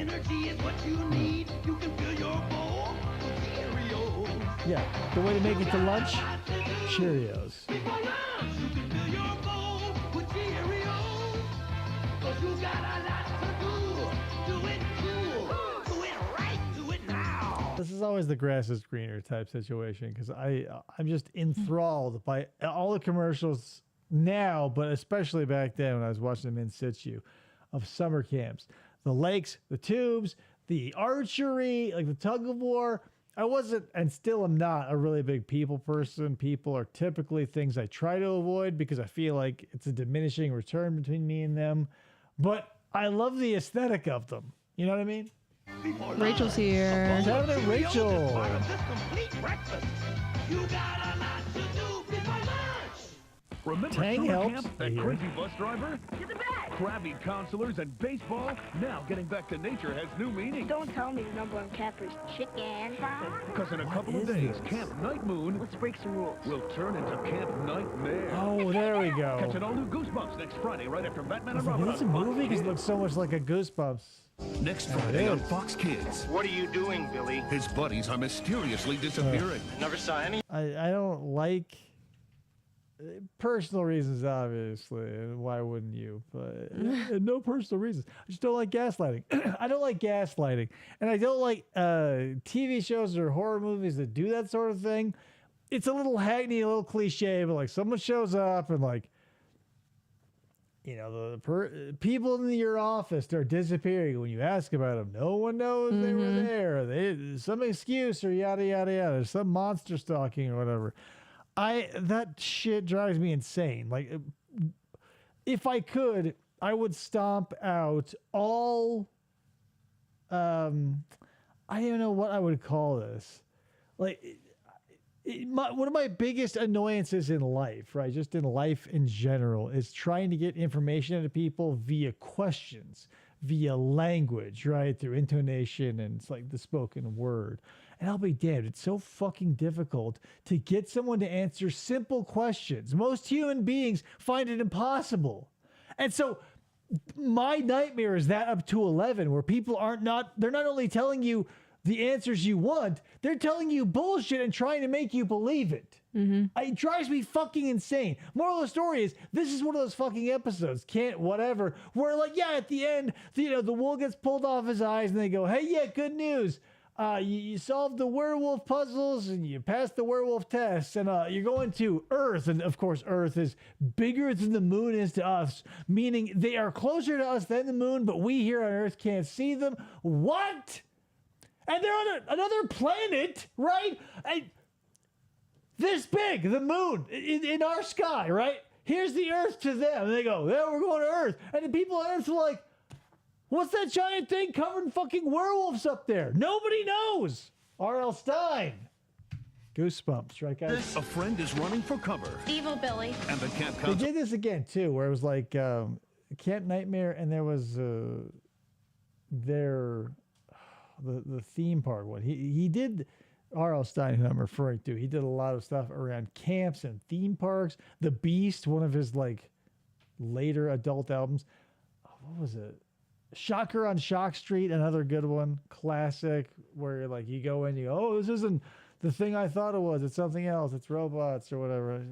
Yeah, the way to make it to lunch? Cheerios. This is always the grass is greener type situation because I'm just enthralled by all the commercials now, but especially back then when I was watching them in situ of summer camps. The lakes, the tubes, the archery, like the tug of war. I wasn't and still am not a really big people person. People are typically things I try to avoid because I feel like it's a diminishing return between me and them. But I love the aesthetic of them. You know what I mean? Rachel's here. Shout out to Rachel. Remember Tang summer helps, camp, I that hear. crazy bus driver? Get the bag! Crabby counselors and baseball? Now getting back to nature has new meaning. Don't tell me the number one camper is chicken. Because in a couple of is days, this? Camp Night Moon Let's break some rules. will turn into Camp Nightmare. Oh, there we go. Catch an all-new Goosebumps next Friday, right after Batman I and was like, Robin is this a on Fox movie? Because it Kids. looks so much like a Goosebumps. Next There it Friday on is. Fox Kids. What are you doing, Billy? His buddies are mysteriously disappearing. Never saw any. I don't like personal reasons, obviously, and why wouldn't you? But no personal reasons. I just don't like gaslighting. I don't like gaslighting, and I don't like TV shows or horror movies that do that sort of thing. It's a little hackney, a little cliche, but like someone shows up and like, you know, the people in your office start disappearing when you ask about them. No one knows they were there. They some excuse or yada yada yada. Some monster stalking or whatever. That shit drives me insane. Like, if I could, I would stomp out all. I don't even know what I would call this. Like, one of my biggest annoyances in life, right, just in life in general, is trying to get information into people via questions, via language, right, through intonation, and it's like the spoken word. And I'll be damned, it's so fucking difficult to get someone to answer simple questions. Most human beings find it impossible. And so my nightmare is that up to 11, where people they're not only telling you the answers you want, they're telling you bullshit and trying to make you believe it. It drives me fucking insane. Moral of the story is, this is one of those fucking episodes, where like, yeah, at the end, the wool gets pulled off his eyes and they go, hey, yeah, good news. You solved the werewolf puzzles and you passed the werewolf tests, and you're going to Earth. And of course, Earth is bigger than the moon is to us, meaning they are closer to us than the moon, but we here on Earth can't see them. What? And they're on another planet, right? This big, the moon, in our sky, right? Here's the Earth to them. And they go, yeah, we're going to Earth. And the people on Earth are like, what's that giant thing covered in fucking werewolves up there? Nobody knows. R.L. Stein. Goosebumps, right, guys? A friend is running for cover. Evil Billy. And the camp They counselor. did this again, too, where it was like Camp Nightmare, and there was the theme park one. He did, R.L. Stein, who I'm referring to, he did a lot of stuff around camps and theme parks. The Beast, one of his like later adult albums. What was it? Shocker on Shock Street, another good one. Classic, where like you go in, you go, oh, this isn't the thing I thought it was. It's something else. It's robots or whatever.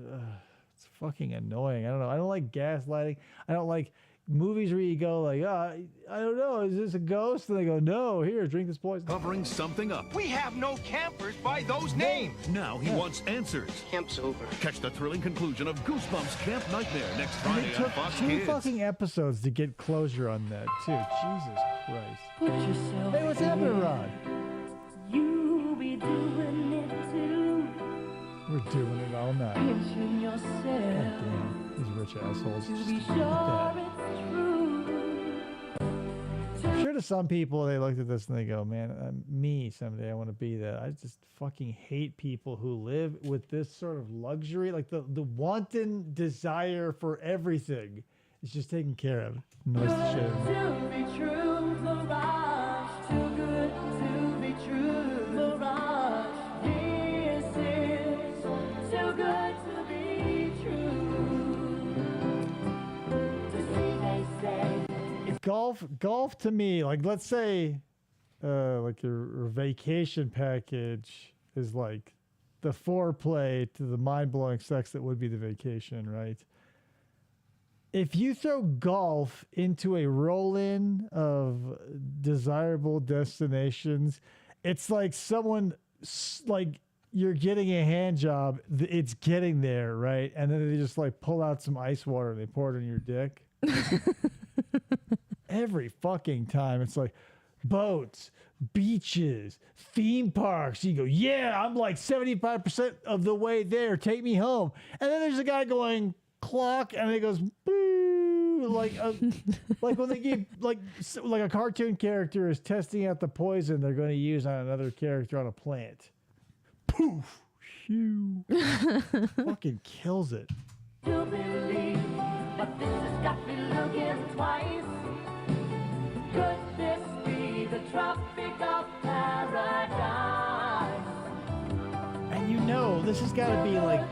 It's fucking annoying. I don't know. I don't like gaslighting. I don't like movies where you go like, I don't know, is this a ghost? And they go, no, here, drink this poison. Covering something up. We have no campers by those names. Now he wants answers. Camp's over. Catch the thrilling conclusion of Goosebumps Camp Nightmare next And Friday it on took Fox 2 Kids. fucking episodes to get closure on that, too. Jesus Christ. Put yourself Hey, what's happening, Rod? You be doing it too. We're doing it all night. Pinching God yourself damn, these rich assholes. to Just be look sure at that. it's true. I'm sure to some people, they looked at this and they go, man, me someday, I want to be that. I just fucking hate people who live with this sort of luxury, like the wanton desire for everything is just taken care of. Noise the shit. To be true, Mirage. Too good to be true, Mirage. This is too good to be true. To see, they say. Golf to me, like let's say, like your vacation package is like the foreplay to the mind-blowing sex that would be the vacation, right? If you throw golf into a roll-in of desirable destinations, it's like someone like you're getting a hand job, it's getting there, right? And then they just like pull out some ice water and they pour it in your dick. Every fucking time it's like boats, beaches, theme parks. You go, yeah, I'm like 75% of the way there. Take me home. And then there's a guy going clock, and it goes boo, like when they give like a cartoon character is testing out the poison they're going to use on another character on a plant. Poof, shoo, fucking kills it. to believe, but this has got me looking twice. Could this be the Tropic of Paradise? And you know, this has got to be like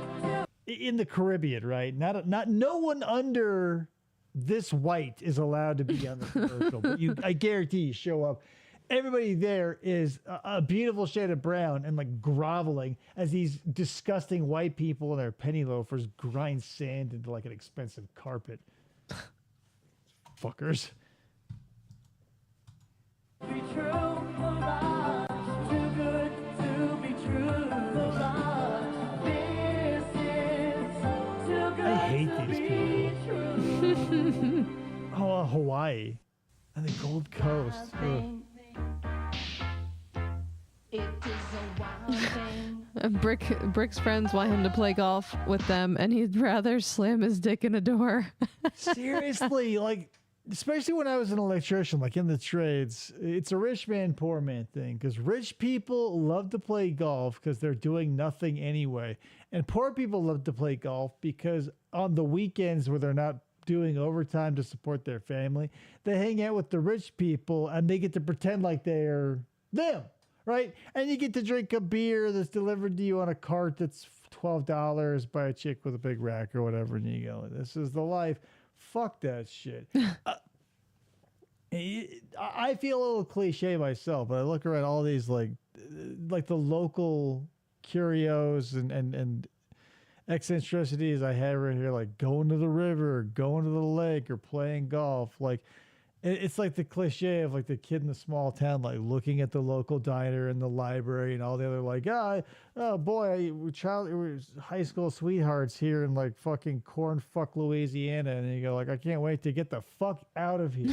in the Caribbean, right? Not no one under this white is allowed to be on the commercial, but I guarantee you show up. Everybody there is a beautiful shade of brown and like groveling as these disgusting white people and their penny loafers grind sand into like an expensive carpet. Fuckers. Be true, love, too good to be true, love. This is too good I hate to these be people. Oh, Hawaii and the Gold Coast. Ugh. It is a wild thing. Brick's friends want him to play golf with them, and he'd rather slam his dick in a door. Seriously, like, especially when I was an electrician, like in the trades, it's a rich man, poor man thing. Because rich people love to play golf because they're doing nothing anyway. And poor people love to play golf because on the weekends where they're not doing overtime to support their family, they hang out with the rich people and they get to pretend like they're them. Right? And you get to drink a beer that's delivered to you on a cart that's $12 by a chick with a big rack or whatever. And you go, this is the life. Fuck that shit. I feel a little cliche myself, but I look around all these like the local curios and eccentricities I have right here, like going to the river, going to the lake, or playing golf. Like, it's like the cliche of like the kid in the small town, like looking at the local diner and the library and all the other like, oh boy, we're high school sweethearts here in like fucking cornfuck Louisiana, and you go like, I can't wait to get the fuck out of here.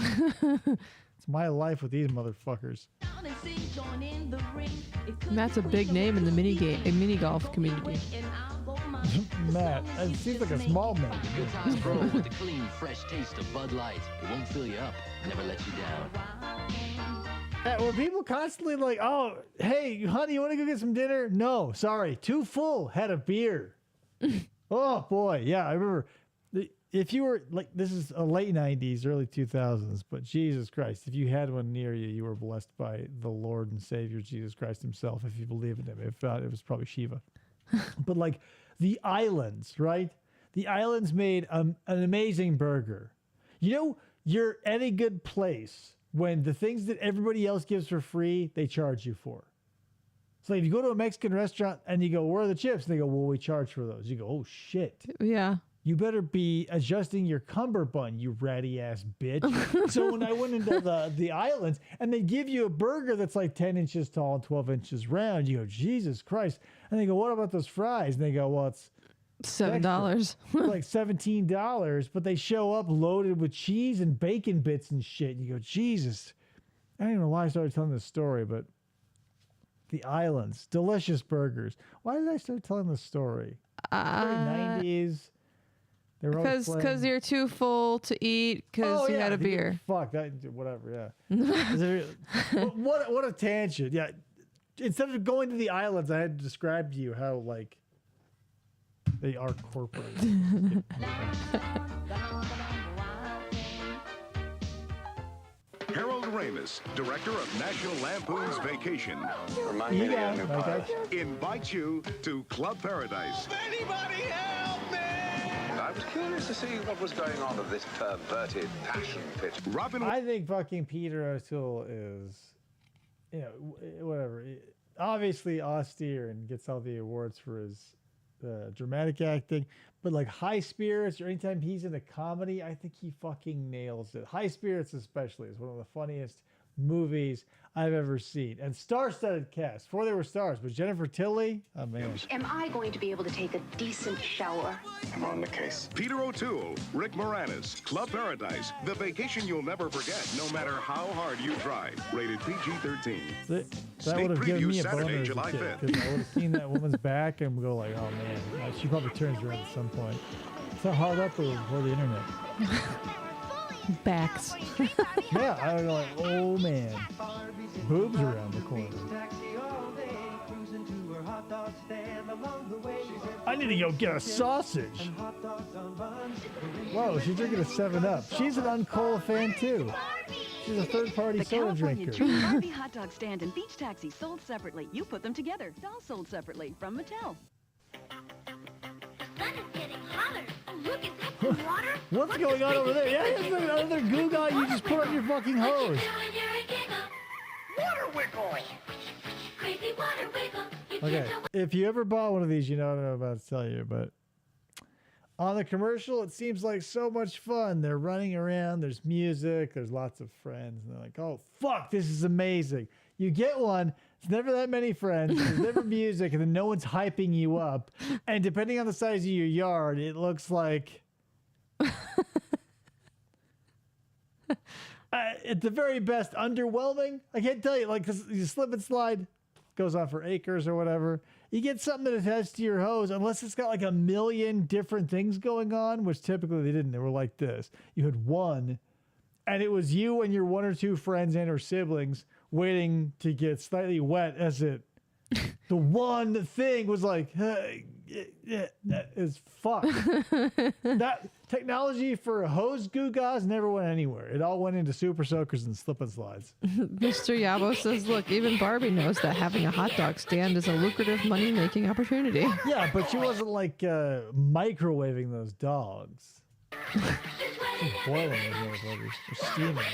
It's my life with these motherfuckers. Matt's a big name in the mini golf community. Matt, it seems like a small man. Good times, bro, with the clean, fresh taste of Bud Light. It won't fill you up, never let you down. Were people constantly like, oh, hey, honey, you want to go get some dinner? No, sorry, too full, had a beer. Oh, boy, yeah, I remember. If you were, like, this is a late 90s, early 2000s, but Jesus Christ, if you had one near you, you were blessed by the Lord and Savior Jesus Christ himself, if you believe in him. If not, it was probably Shiva. But, like, the Islands, right? The Islands made an amazing burger. You know, you're at a good place when the things that everybody else gives for free, they charge you for. So if you go to a Mexican restaurant and you go, where are the chips? And they go, well, we charge for those. You go, oh, shit. Yeah. You better be adjusting your cummerbund, you ratty ass bitch. So when I went into the islands and they give you a burger that's like 10 inches tall and 12 inches round, you go, Jesus Christ. And they go, what about those fries? And they go, well, it's $7. Like $17, but they show up loaded with cheese and bacon bits and shit. And you go, Jesus. I don't even know why I started telling this story, but the islands, delicious burgers. Why did I start telling this story? Very 90s. Because you're too full to eat because you had a beer. Fuck that, whatever. Yeah. what a tangent. Yeah. Instead of going to the islands, I had to describe to you how like they are corporate. Harold Ramis, director of National Lampoon's Vacation, invites you to Club Paradise. Anybody help me? I was curious to see what was going on at this perverted passion pit. I think fucking Peter O'Toole is, whatever. Obviously austere and gets all the awards for his dramatic acting, but like High Spirits or anytime he's in a comedy, I think he fucking nails it. High Spirits especially is one of the funniest movies I've ever seen. And star-studded cast. Before they were stars, but Jennifer Tilly, oh man. Am I going to be able to take a decent shower? I'm on the case. Peter O'Toole, Rick Moranis, Club Paradise, the vacation you'll never forget, no matter how hard you try. Rated PG-13. That would have given me a boner as a kid, because I would have seen that woman's back and go like, oh man, she probably turns around at some point. It's a hard up before the internet. Backs. Yeah, I was like, oh man, boobs around the corner. I need to go get a sausage. Whoa, she's drinking a 7-Up. She's an Uncola fan too. She's a third-party The soda California drinker. Dream Barbie hot dog stand and beach taxi sold separately. You put them together. Dolls sold separately from Mattel. What's going on over there? Yeah, it's another goo guy you just put on your fucking hose. Water wiggle. Crazy water wiggle. Okay, if you ever bought one of these, you know what I'm about to tell you, but on the commercial, it seems like so much fun. They're running around, there's music, there's lots of friends, and they're like, oh, fuck, this is amazing. You get one, it's never that many friends, there's never music, and then no one's hyping you up. And depending on the size of your yard, it looks like... at the very best, underwhelming. I can't tell you, like, because you slip and slide goes on for acres or whatever. You get something that attaches to your hose, unless it's got like a million different things going on, which typically they didn't. They were like this. You had one, and it was you and your one or two friends and or siblings waiting to get slightly wet as it. The one thing was like, is fuck. That technology for hose goo guys never went anywhere. It all went into super soakers and slip and slides. Mr. Yabo says, look, even Barbie knows that having a hot dog stand is a lucrative money-making opportunity. Yeah, but she wasn't like microwaving those dogs. She's boiling those motherfuckers. They're steaming them.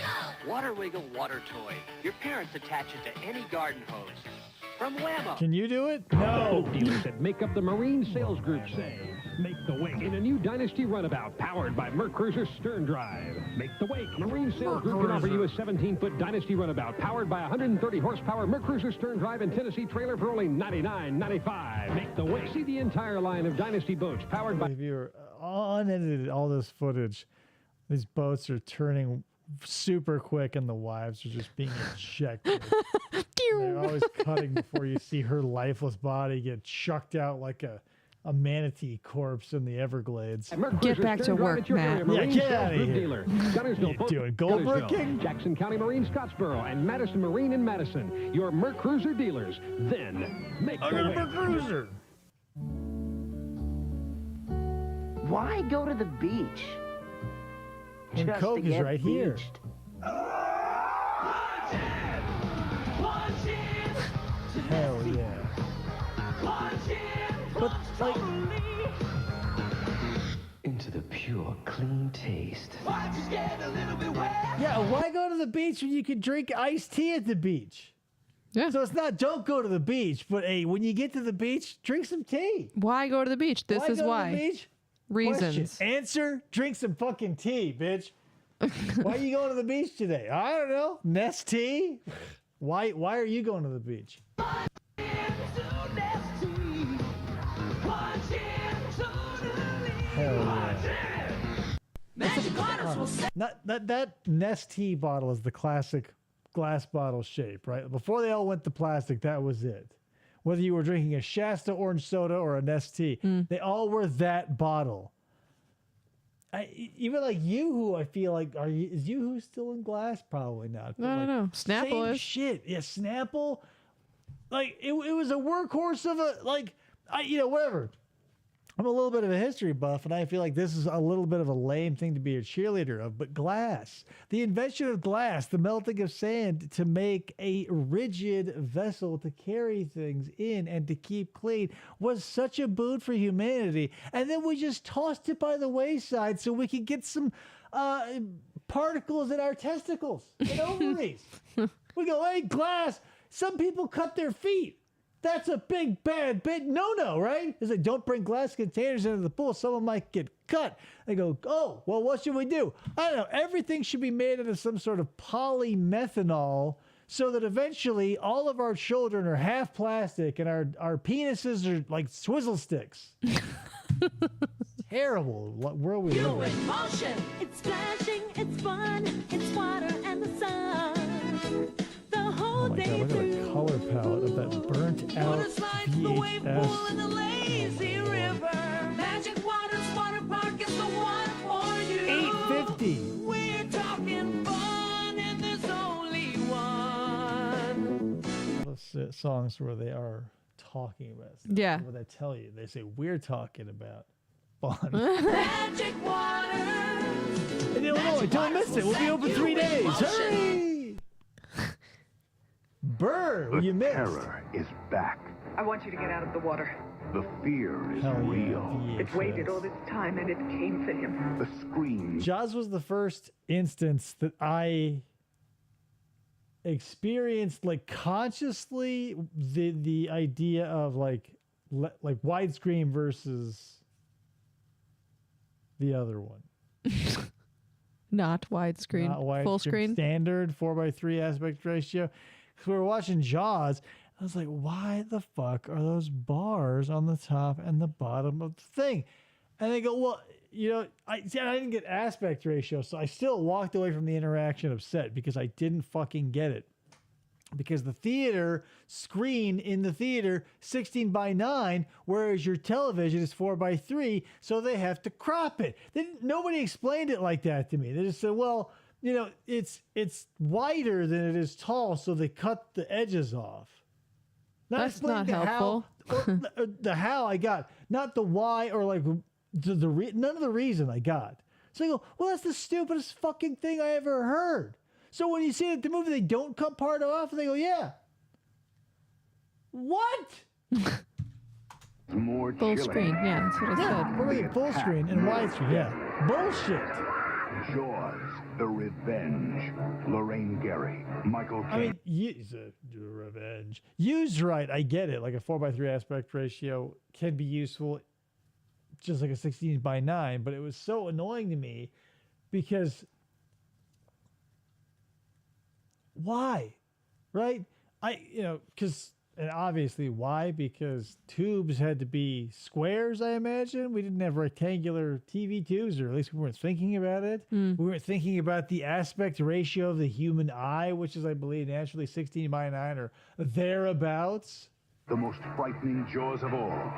Water Wiggle water toy. Your parents attach it to any garden hose. From Whammo. Can you do it? No. Dealers that make up the Marine Sales Group say, make the wake in a new Dynasty runabout powered by MerCruiser Stern Drive. Make the wake. Marine Sales Group can offer you a 17-foot Dynasty runabout powered by 130 horsepower MerCruiser Stern Drive and Tennessee trailer for only $99.95. Make the wake. See the entire line of Dynasty boats powered by... If you're unedited, all this footage, these boats are turning super quick and the wives are just being ejected. They're always cutting before you see her lifeless body get chucked out like a manatee corpse in the Everglades. Get back to work, Matt. Yeah, get out of here. Dealer. You doing Goldbrooking? Jackson County Marine, Scottsboro, and Madison Marine in Madison. Your MerCruiser dealers. Then make I'm the gonna wake. MerCruiser. Why go to the beach? And Just Coke to is get right here. beached. Hell yeah. But like, Into the pure, clean taste. yeah, why go to the beach when you can drink iced tea at the beach? Yeah. So it's not don't go to the beach, but hey, when you get to the beach, drink some tea. Why go to the beach? This is go why. To the beach? Reasons. Question. Answer, drink some fucking tea, bitch. Why are you going to the beach today? I don't know. Nest tea? Why are you going to the beach? Hell yeah. That Nest tea bottle is the classic glass bottle shape, right? Before they all went to plastic, that was it. Whether you were drinking a Shasta orange soda or a Nest tea, they all were that bottle. Even like Yoo-Hoo, I feel like, is Yoo-Hoo still in glass? Probably not. But I don't know. Snapple same is. shit. Yeah, Snapple. Like, it was a workhorse of a, like, whatever. I'm a little bit of a history buff, and I feel like this is a little bit of a lame thing to be a cheerleader of, but glass. The invention of glass, the melting of sand to make a rigid vessel to carry things in and to keep clean was such a boon for humanity. And then we just tossed it by the wayside so we could get some particles in our testicles and ovaries. We go, hey, glass. Some people cut their feet. That's a big, bad, no-no, right? It's like, don't bring glass containers into the pool. Someone might get cut. They go, oh, well, what should we do? I don't know. Everything should be made out of some sort of polymethanol so that eventually all of our children are half plastic and our penises are like swizzle sticks. Terrible world we live in. Motion. It's splashing, it's fun, it's water and the sun. The whole Oh my God, look at the color palette of that burnt out VHS. the lazy river. Magic Waters Water Park is the one for you. $8.50. We're talking fun and there's only one. Those songs where they are talking about. Yeah. What they tell you, they say we're talking about fun. Magic water. In Illinois, don't miss it. We'll be open 3 days. Hurry! Burr, The you missed. terror is back. I want you to get out of the water. The fear is Hell yeah, real. It's waited all this time and it came for him. The screams. Jaws was the first instance that I experienced, like, consciously the idea of like widescreen versus the other one. Not widescreen. Not widescreen, Full screen. standard 4:3 aspect ratio. Because we were watching Jaws, I was like, why the fuck are those bars on the top and the bottom of the thing? And they go, well, you know, I didn't get aspect ratio, so I still walked away from the interaction upset because I didn't fucking get it. Because the theater screen in the theater 16:9, whereas your television is 4:3, so they have to crop it. Nobody explained it like that to me. They just said, well, you know, it's wider than it is tall, so they cut the edges off. That's not helpful. The how I got, not the why or like none of the reason I got. So I go, well, that's the stupidest fucking thing I ever heard. So when you see it at the movie, they don't cut part off, and they go, yeah. What? More Full chilling. screen. Yeah, that's what I said. We're looking full screen and widescreen. Yeah. Bullshit. Jaws, The Revenge. Lorraine Gary, Michael Caine. I mean, use revenge. Used right, I get it. Like a 4:3 aspect ratio can be useful, just like a 16:9. But it was so annoying to me because why, right? And obviously why? Because tubes had to be squares, I imagine. We didn't have rectangular TV tubes, or at least we weren't thinking about it. We weren't thinking about the aspect ratio of the human eye, which is, I believe, naturally 16:9 or thereabouts. The most frightening Jaws of all.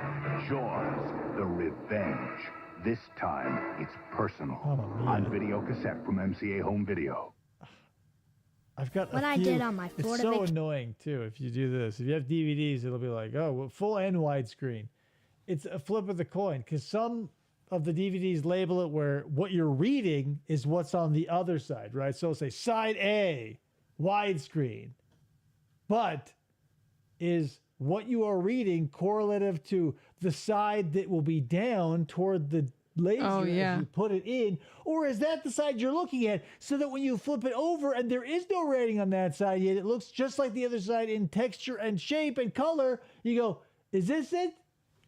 Jaws, The Revenge. This time, it's personal. On video cassette from MCA Home Video. I've got What a I few. did on my It's Florida so vac- annoying too if you do this. If you have DVDs, it'll be like, oh, well, full and widescreen. It's a flip of the coin because some of the DVDs label it where what you're reading is what's on the other side, right? So it'll say side A, widescreen, but is what you are reading correlative to the side that will be down toward the laser as you put it in, or is that the side you're looking at, so that when you flip it over and there is no rating on that side yet, it looks just like the other side in texture and shape and color, you go, is this it?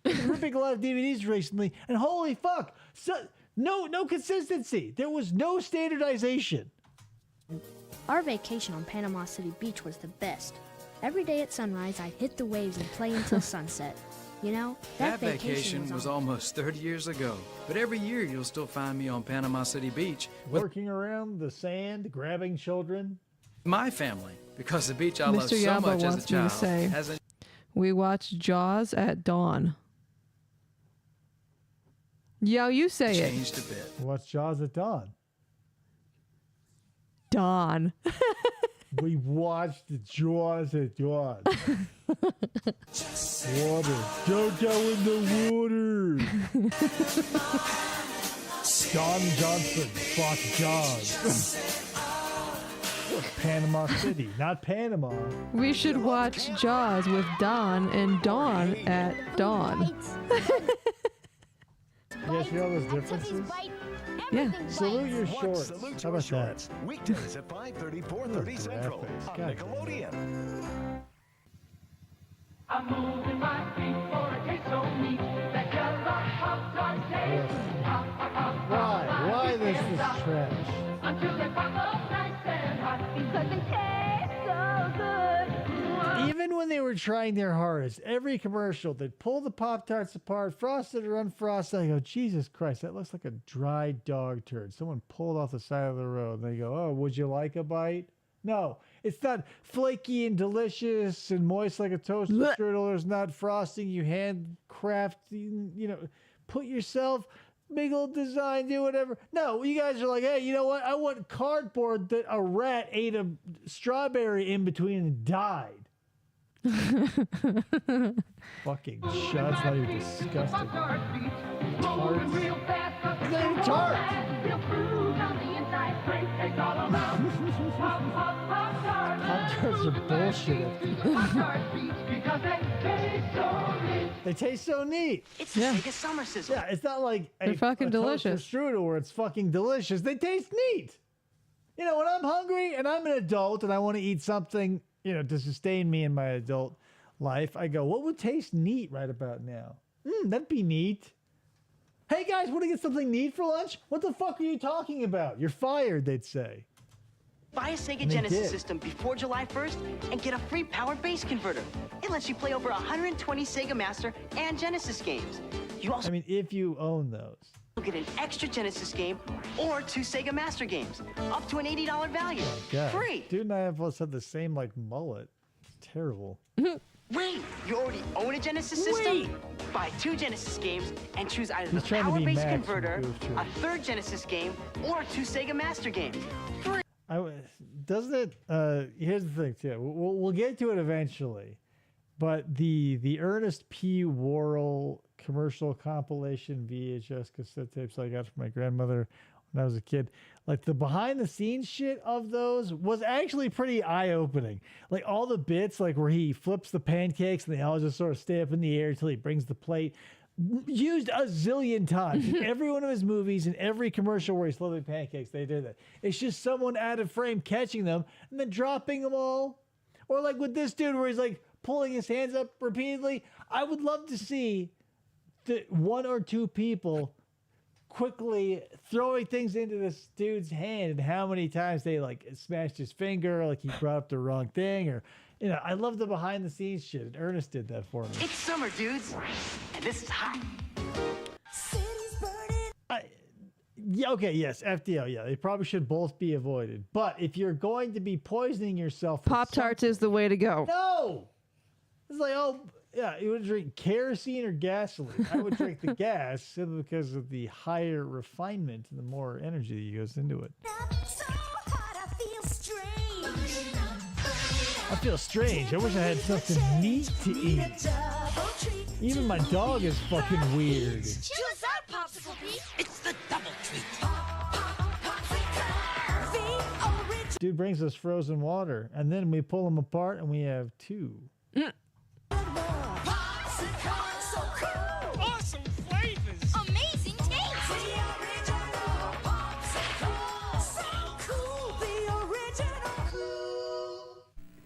I've been ripping a lot of DVDs recently, and holy fuck, no consistency. There was no standardization. Our vacation on Panama City Beach was the best. Every day at sunrise, I'd hit the waves and play until sunset. You know, That vacation was almost 30 years ago, but every year you'll still find me on Panama City Beach with Working around the sand, grabbing children. my family, because the beach I love Mr. so Yaba much as a wants me to child say, hasn't we watched Jaws at dawn. Yo, you say it. changed a bit. What's Jaws at dawn? Dawn. We watched the Jaws at dawn. Water. Don't go in the water. Don Johnson fought Jaws. Panama City, not Panama. We should watch Jaws with Don and Dawn at dawn. You guys hear all those differences? Yeah. Salute your shorts. Salute How your about shorts. that? Weekdays at 5:30, 4:30 Central on God. Nickelodeon. I'm moving my feet for a taste so neat. That yellow Pop-Tart taste. Why this is trash? Until they pop up nice and hot. Because they taste so good. Even when they were trying their hardest, every commercial, they'd pull the Pop-Tarts apart, frosted or unfrosted. I go, Jesus Christ, that looks like a dry dog turd. Someone pulled off the side of the road. And they go, oh, would you like a bite? No, it's not flaky and delicious and moist like a toaster strudel. There's not frosting. You handcraft, you know, put yourself, big old design, do whatever. No, you guys are like, hey, you know what? I want cardboard that a rat ate a strawberry in between and died. Fucking shuds, now you're disgusting. Tarts. They're tart. Pop-Tarts are bullshit. They taste so neat. It's the Sega Summer Sizzle. Yeah, it's not like They're fucking delicious. strudel where it's fucking delicious. They taste neat. You know, when I'm hungry and I'm an adult and I want to eat something, you know, to sustain me in my adult life, I go, what would taste neat right about now? That'd be neat. Hey guys, want to get something neat for lunch? What the fuck are you talking about? You're fired, they'd say. Buy a Sega And they Genesis did. system before July 1st and get a free power base converter. It lets you play over 120 Sega Master and Genesis games. You also I mean, if you own those. get an extra Genesis game or 2 Sega Master games, up to an $80 value. God. Free. Dude and I have both had the same, like, mullet. It's terrible. Wait, you already own a Genesis system? Buy 2 Genesis games and choose either He's the trying to power be base Max from converter, Goof Troop. a 3rd Genesis game, or 2 Sega Master games. Free. Doesn't it? Here's the thing too. We'll get to it eventually, but the Ernest P. Worrell commercial compilation VHS cassette tapes I got from my grandmother when I was a kid, like the behind the scenes shit of those was actually pretty eye opening. Like all the bits, like where he flips the pancakes and they all just sort of stay up in the air until he brings the plate. Used a zillion times in every one of his movies and every commercial where he's flipping pancakes. They did that. It's just someone out of frame catching them and then dropping them all. Or like with this dude where he's like pulling his hands up repeatedly. I would love to see the 1 or 2 people quickly throwing things into this dude's hand and how many times they like smashed his finger, like he brought up the wrong thing, or you know, I love the behind the scenes shit. And Ernest did that for me. It's summer, dudes, and this is hot. Yeah, okay, yes, FDL, yeah, they probably should both be avoided. But if you're going to be poisoning yourself, Pop-Tarts is the way to go. No, it's like, oh yeah, you would drink kerosene or gasoline. I would drink the gas simply because of the higher refinement and the more energy that goes into it. I feel strange. I wish I had something neat to eat. Even my dog is fucking weird. What's that, Popsicle Pete? It's the double treat. Dude brings us frozen water, and then we pull them apart, and we have 2. Awesome flavors. Amazing taste.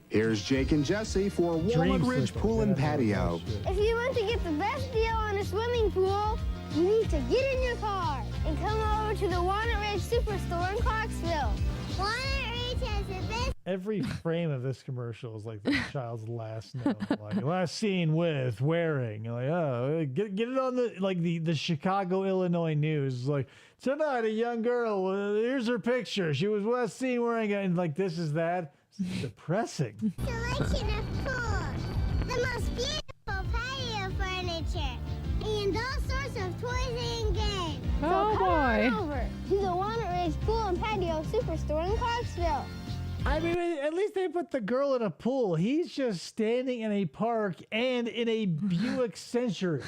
Here's Jake and Jesse for Walnut Ridge Pool and Patio. If you want to get the best deal on a swimming pool, you need to get in your car and come over to the Walnut Ridge Superstore in Clarksville. Walnut Ridge has the best. Every frame of this commercial is like the child's last note. Like, last scene with wearing. You're like, oh, get it on the Chicago, Illinois news. Like, tonight a young girl, here's her picture. She was last seen wearing it. And like, this is that. It's depressing. Selection of pools, the most beautiful patio furniture, and all sorts of toys and games. Oh, so come on boy. over to the Walnut Ridge Pool and Patio Superstore in Clarksville. I mean, at least they put the girl in a pool. He's just standing in a park and in a Buick Century.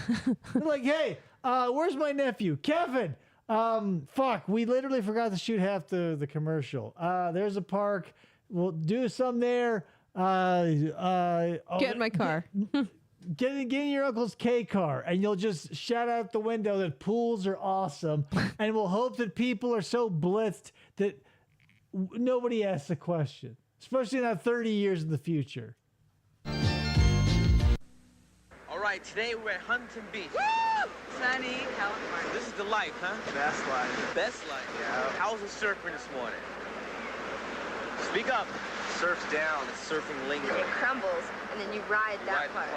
They're like, hey, where's my nephew? Kevin! Fuck, we literally forgot to shoot half the commercial. There's a park. We'll do some there. Get in my car. Get in your uncle's K car, and you'll just shout out the window that pools are awesome, and we'll hope that people are so blitzed that nobody asks a question, especially not 30 years in the future. All right, today we're at Huntington Beach. Woo! Sunny California. This is the life, huh? Best life. Best life. Yeah. How was the surfing this morning? Speak up. Surf's down. The surfing lingo. It crumbles, and then you ride that part.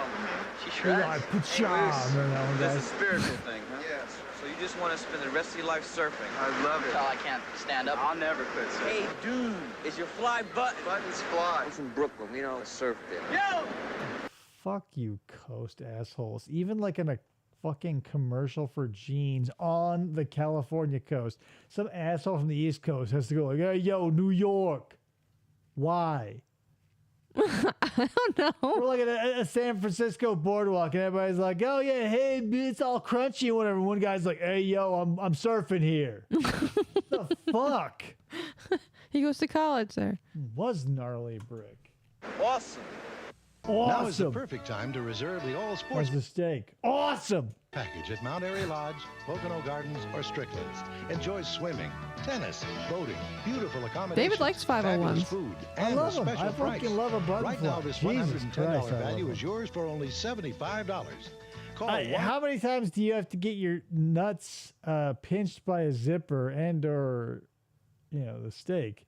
She You shreds. got put remember that one, That's a guys? spiritual thing, huh? Yes. So you just want to spend the rest of your life surfing? I love it. So I can't stand up. I'll never quit surfing. Hey, dude, is your fly button? Buttons fly. I'm from Brooklyn. We don't surf there. Yo! Fuck you, coast assholes. Even like in a fucking commercial for jeans on the California coast, some asshole from the East Coast has to go like, hey, yo, New York. Why? I don't know. We're like at a San Francisco boardwalk, and everybody's like, "Oh yeah, hey, it's all crunchy and whatever." One guy's like, "Hey, yo, I'm surfing here." The fuck? He goes to college there. Was gnarly brick. Awesome. Now is the Awesome. perfect time to reserve the all Where's sports the steak? Awesome. package at Mount Airy Lodge, Pocono Gardens, or Strickland's. Enjoy swimming, tennis, boating, beautiful accommodations, David likes fabulous 501s. food, I and love a 'em. special I price. fucking love a button Right now, flap. this Jesus $110 Christ, I love value 'em. is yours for only $75. Call How many times do you have to get your nuts pinched by a zipper and or, the steak?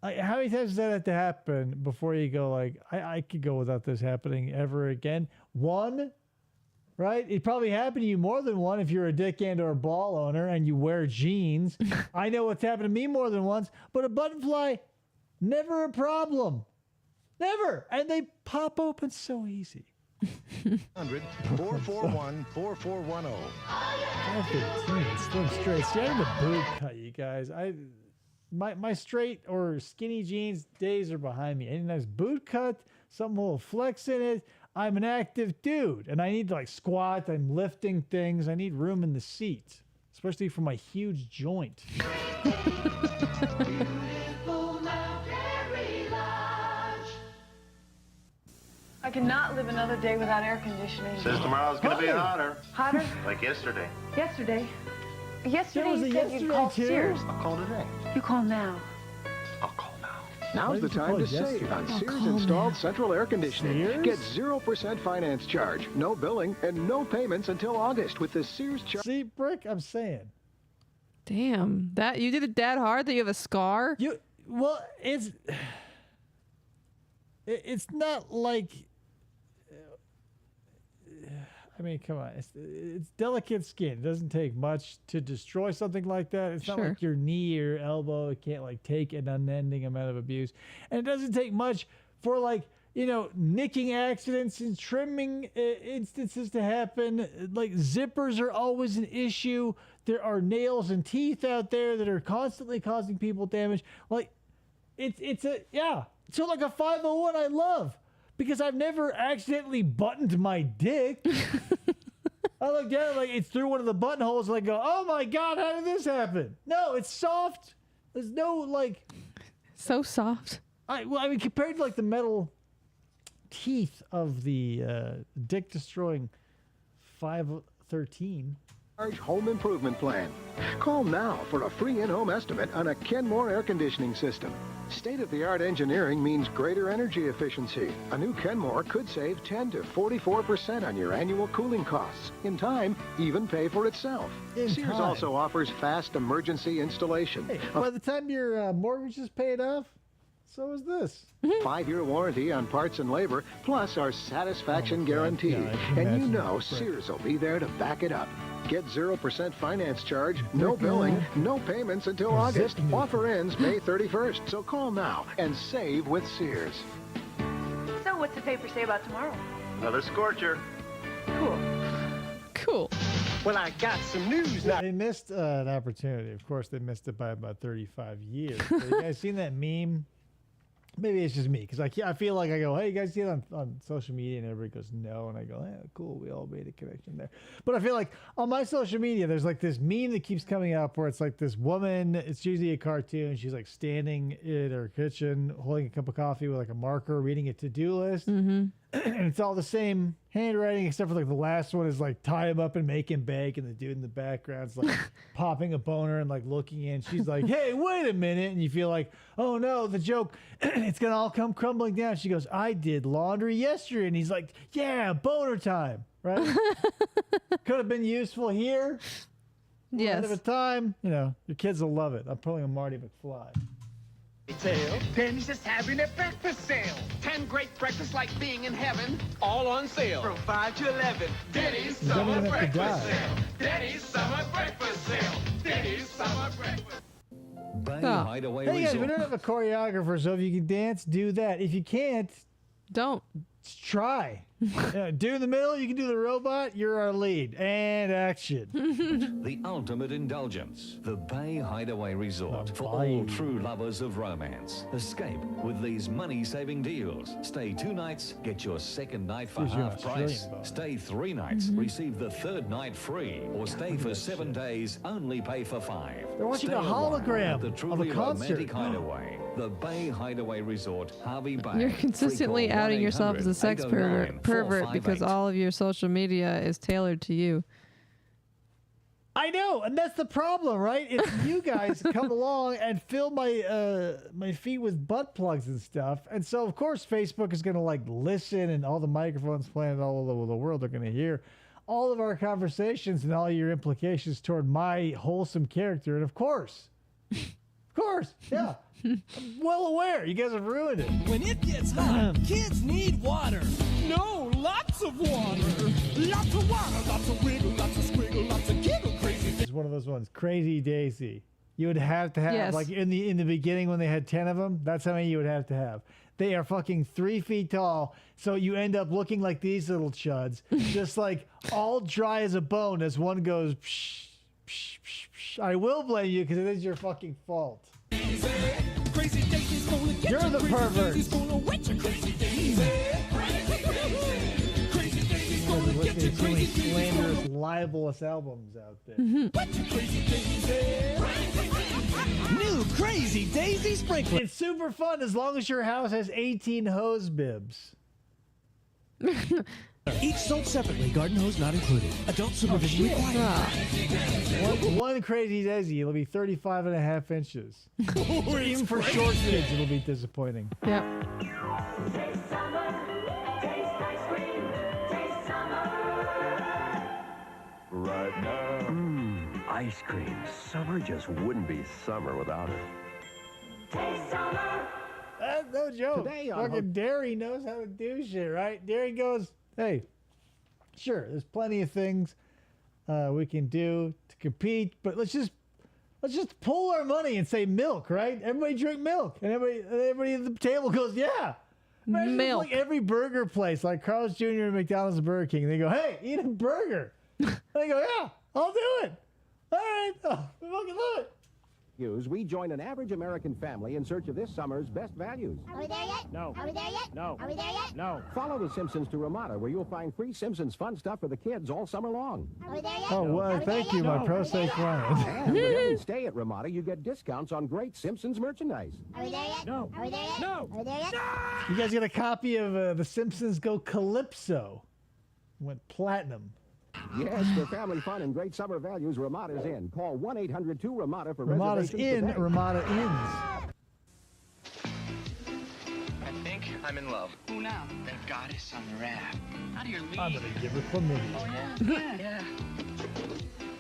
How many times does that have to happen before you go like, I could go without this happening ever again? One, right? It probably happened to you more than one if you're a dick and or a ball owner and you wear jeans. I know what's happened to me more than once, but a button fly, never a problem. Never. And they pop open so easy. 1-441-4410. 515, slim straight. See, I had a boot cut, you guys. My straight or skinny jeans days are behind me. Any nice boot cut, something a little flex in it. I'm an active dude, and I need to squat. I'm lifting things. I need room in the seat, especially for my huge joint. I cannot live another day without air conditioning. Says tomorrow's gonna be hotter. Hotter? Like yesterday. Yesterday. There Yesterday was you a said you'd yesterday, call too? Sears. I'll call today. You call now. I'll call now. Now's the time to save on Sears installed central air conditioning. Get 0% finance charge, no billing, and no payments until August with the Sears charge. See, Brick, I'm saying. Damn, that you did it that hard that you have a scar. Well, it's not like. I mean, come on. It's delicate skin. It doesn't take much to destroy something like that. It's not Sure. like your knee or your elbow. It can't take an unending amount of abuse. And it doesn't take much for nicking accidents and trimming instances to happen. Zippers are always an issue. There are nails and teeth out there that are constantly causing people damage. It's So a 501 I love. Because I've never accidentally buttoned my dick. I looked at it it's through one of the buttonholes and I go, oh my God, how did this happen? No, it's soft. There's no So soft. Compared to the metal teeth of the dick destroying 513. Home improvement plan. Call now for a free in-home estimate on a Kenmore air conditioning system. State-of-the-art engineering means greater energy efficiency. A new Kenmore could save 10 to 44% on your annual cooling costs. In time, even pay for itself. Sears time. also offers fast emergency installation. Hey, by the time your mortgage is paid off, so is this. 5-year warranty on parts and labor, plus our satisfaction guarantee. God, I can and you imagine know that. Sears will be there to back it up. Get 0% finance charge, no billing, no payments until August. Offer ends May 31st. So call now and save with Sears. So what's the paper say about tomorrow? Another scorcher. Cool. Well, I got some news now. They missed an opportunity. Of course, they missed it by about 35 years. Have you guys seen that meme? Maybe it's just me, because I feel like I go, hey, you guys see it on social media? And everybody goes, no. And I go, cool, we all made a connection there. But I feel like on my social media, there's this meme that keeps coming up where it's this woman, it's usually a cartoon. She's standing in her kitchen, holding a cup of coffee with a marker, reading a to-do list. Mm-hmm. And it's all the same handwriting, except for the last one is tie him up and make him bake, and the dude in the background's popping a boner and looking in. She's like, hey, wait a minute. And you feel oh no, the joke, it's gonna all come crumbling down. She goes, I did laundry yesterday. And he's like, yeah, boner time, right? Could have been useful here. Yes. End of a time, your kids will love it. I'm pulling a Marty McFly. Sale. Penny's just having a breakfast sale. 10 great breakfasts like being in heaven, all on sale. From 5 to 11. Denny's You don't Summer even have to Breakfast die. Sale. Denny's Summer Breakfast Sale. Denny's Summer Breakfast. Hey guys, we don't have a choreographer, so if you can dance, do that. If you can't, Don't. Try. Do in the middle, you can do the robot, you're our lead. And action. The ultimate indulgence, the Bay Hideaway Resort, for all true lovers of romance. Escape with these money-saving deals. Stay 2 nights, get your second night for Gives you an half price. Australian buck. Stay 3 nights, receive the 3rd night free. Or stay for 7 days, only pay for 5. They're watching Stay a while hologram at the of a truly concert. romantic hideaway. The Bay Hideaway Resort, Harvey Bay. You're consistently Free call outing yourself as a sex 1-800-809-458. pervert because all of your social media is tailored to you. I know, and that's the problem, right? It's you guys come along and fill my my feet with butt plugs and stuff, and so of course Facebook is gonna like listen, and all the microphones planted all over the world are gonna hear all of our conversations and all your implications toward my wholesome character, and of course, yeah, I'm well aware you guys have ruined it. When it gets hot, kids need water. No, lots of water. Lots of water, lots of wiggle, lots of squiggle, lots of giggle, crazy. It's one of those ones, Crazy Daisy. You would have to have Yes. like in the beginning when they had 10 of them. That's how many you would have to have. They are fucking 3 feet tall, so you end up looking like these little chuds, just like all dry as a bone as one goes. Psh, psh, psh, psh. I will blame you because it is your fucking fault. Crazy Daisy's gonna get You're you. the Crazy pervert. Daisy's gonna wet you. Crazy Daisy. Crazy Daisy's You guys are gonna get listening you. to too many Crazy Daisy's slanderous, gonna libelous albums out there. wet you. Crazy Daisy. New Crazy Daisy sprinkler. It's super fun as long as your house has 18 hose bibs. Each sold separately, garden hose not included. Adult supervision required. One Crazy Daisy, it'll be 35.5 inches. Even for short kids, it'll be disappointing. Yep. Right now. Ice cream. Summer just wouldn't be summer without it. That's no joke. Today on Fucking Derry knows how to do shit, right? Derry goes, hey, sure, there's plenty of things we can do to compete, but let's just pull our money and say milk, right? Everybody drink milk, and everybody at the table goes, yeah. Imagine if, Milk. like every burger place, like Carl's Jr. and McDonald's and Burger King, they go, hey, eat a burger. And they go, yeah, I'll do it. All right, oh, we fucking love it. We join an average American family in search of this summer's best values. Are we there yet? No. Are we there yet? No. Are we there yet? No. Follow the Simpsons to Ramada, where you'll find free Simpsons fun stuff for the kids all summer long. Are we there yet? Oh, well, thank you, my pro say client. And whenever you stay at Ramada, you get discounts on great Simpsons merchandise. Are we there yet? No. Are we there yet? No. Are we there yet? You guys get a copy of The Simpsons Go Calypso. Went platinum. Yes, for family fun and great summer values, Ramada's in. Call 1-800-2-RAMADA for Ramada's reservations in, today. Ramada ins. I think I'm in love. Who now? That goddess on the raft. Out of your league. I'm gonna give her chlamydia. Yeah.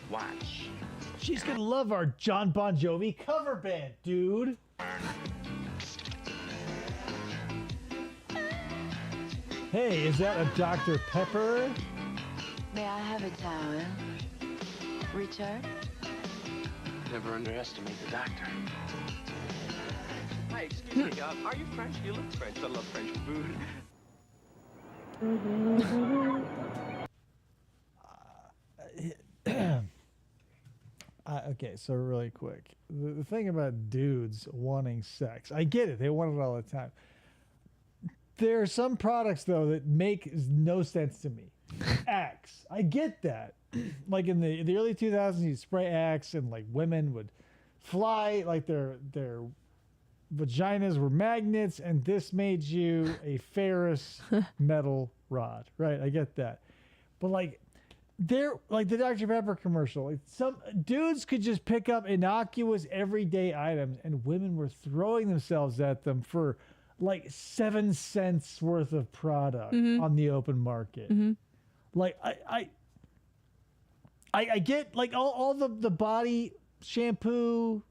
Watch. She's gonna love our John Bon Jovi cover band, dude. Hey, is that a Dr. Pepper? May I have a towel? Richard? Never underestimate the doctor. Hi, excuse me. Are you French? You look French. I love French food. Okay, so really quick. The thing about dudes wanting sex, I get it. They want it all the time. There are some products, though, that make no sense to me. Axe. I get that. Like in the early 2000s, you'd spray Axe and like women would fly, like their vaginas were magnets, and this made you a ferrous metal rod. Right, I get that. But like, they're like the Dr. Pepper commercial. Like some dudes could just pick up innocuous everyday items, and women were throwing themselves at them for like 7 cents worth of product on the open market. Like I get like all the body shampoo,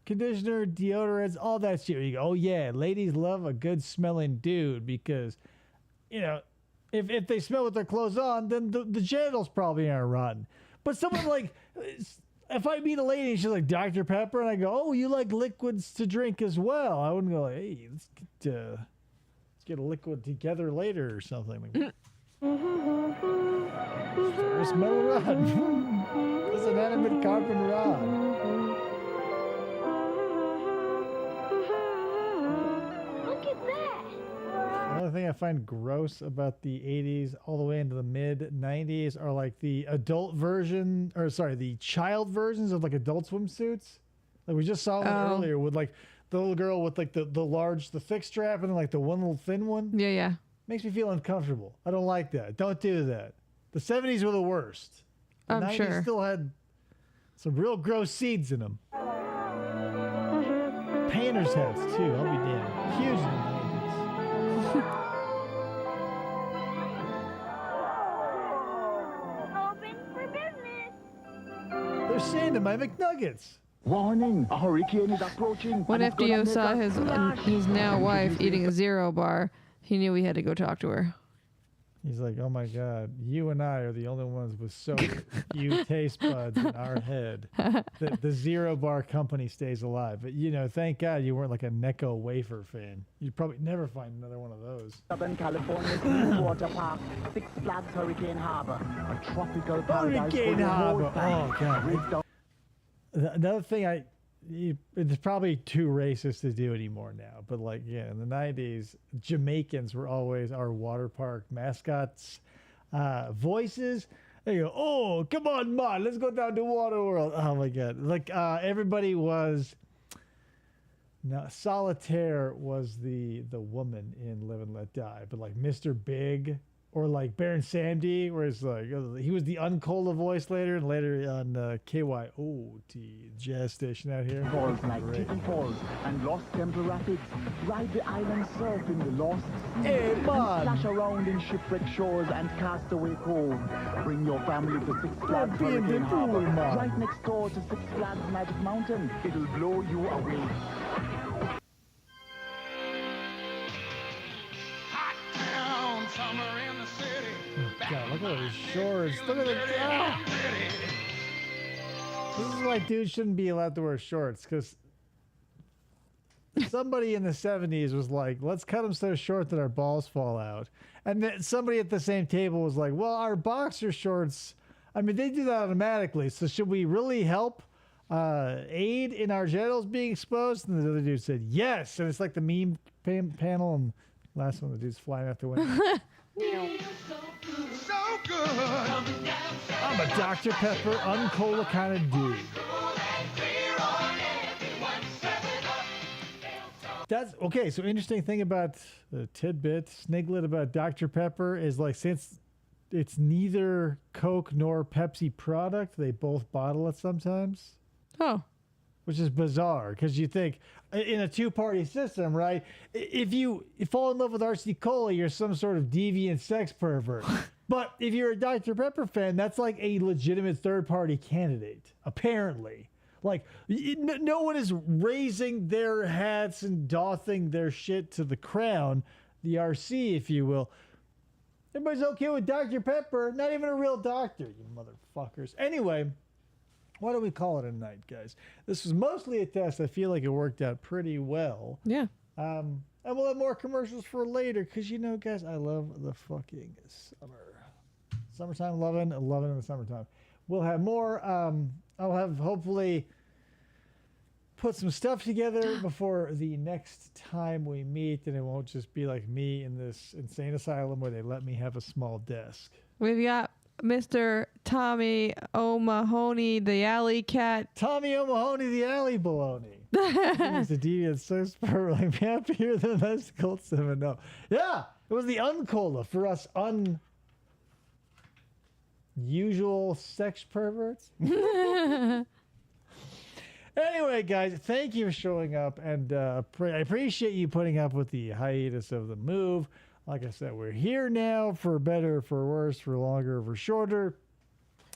conditioner, deodorants, all that shit. You go, oh yeah, ladies love a good smelling dude because, you know, if they smell with their clothes on, then the genitals probably aren't rotten. But someone like, if I meet a lady and she's like Dr. Pepper, and I go, oh, you like liquids to drink as well, I wouldn't go, hey, let's get a liquid together later or something. Ferrous metal rod. This inanimate carbon rod. Look at that. Another thing I find gross about the 80s all the way into the mid 90s are like the adult version, or sorry, the child versions of like adult swimsuits. Like we just saw one earlier with like the little girl with like the thick strap and then like the one little thin one. Yeah, yeah. Makes me feel uncomfortable. I don't like that. Don't do that. The 70s were the worst. The I'm 90s sure. still had some real gross seeds in them. Painters hats too. I'll be damned. Huge in the 90s. Open for business. They're saying to my McNuggets. Warning, a hurricane is approaching. When FDO saw his now wife eating a Zero bar, he knew he had to go talk to her. He's like, oh my God, you and I are the only ones with so few taste buds in our head that the Zero Bar company stays alive. But, you know, thank God you weren't like a Necco wafer fan. You'd probably never find another one of those. Southern California's water park, Six Flags Hurricane Harbor, a tropical paradise. Hurricane for the whole Harbor. Oh, family. God. Another thing it's probably too racist to do anymore now, but like, yeah, in the 90s, Jamaicans were always our water park mascots, voices. They go, oh, come on, man, let's go down to Water World. Oh my God. Like, everybody was, no, Solitaire was the woman in Live and Let Die, but like Mr. Big or like Baron Samedi, where it's like, he was the Uncola voice later, and later on KYOT jazz station out here. Falls like Tiki Falls and Lost Temple Rapids. Ride the island surf in the Lost Sea. Hey, and man. splash around in shipwreck shores and Castaway Cove. Bring your family to Six Flags be in the Hurricane pool, Harbor, man. right next door to Six Flags Magic Mountain. It'll blow you away. Town, summer in the city. God, look at those shorts. Look at the. Ah! This is why dudes shouldn't be allowed to wear shorts, because somebody in the 70s was like, let's cut them so short that our balls fall out. And then somebody at the same table was like, well, our boxer shorts, I mean, they do that automatically. So should we really help aid in our genitals being exposed? And the other dude said, yes. And it's like the meme panel. And last one, the dude's flying out the window. So good. I'm a Dr. Pepper Uncola kind of dude. That's okay. So interesting thing about the tidbit sniglet about Dr. Pepper is like, since it's neither Coke nor Pepsi product, they both bottle it sometimes. Oh. Which is bizarre, because you think in a two-party system, right? If you fall in love with RC Cola, you're some sort of deviant sex pervert. But if you're a Dr. Pepper fan, that's like a legitimate third-party candidate, apparently. Like, no one is raising their hats and doffing their shit to the crown, the RC, if you will. Everybody's okay with Dr. Pepper, not even a real doctor, you motherfuckers. Anyway, why don't we call it a night, guys? This was mostly a test. I feel like it worked out pretty well. Yeah. And we'll have more commercials for later, because, you know, guys, I love the fucking summer. Summertime loving in the summertime. We'll have more. I'll have hopefully put some stuff together before the next time we meet, and it won't just be like me in this insane asylum where they let me have a small desk. We've got Mr. Tommy O'Mahony, the alley cat. Tommy O'Mahony, the alley baloney. He's a deviant sex pervert, like happier than that's called 7-0. Yeah, it was the Uncola for us unusual sex perverts. Anyway, guys, thank you for showing up, and I appreciate you putting up with the hiatus of the move. Like I said, we're here now, for better, for worse, for longer, for shorter.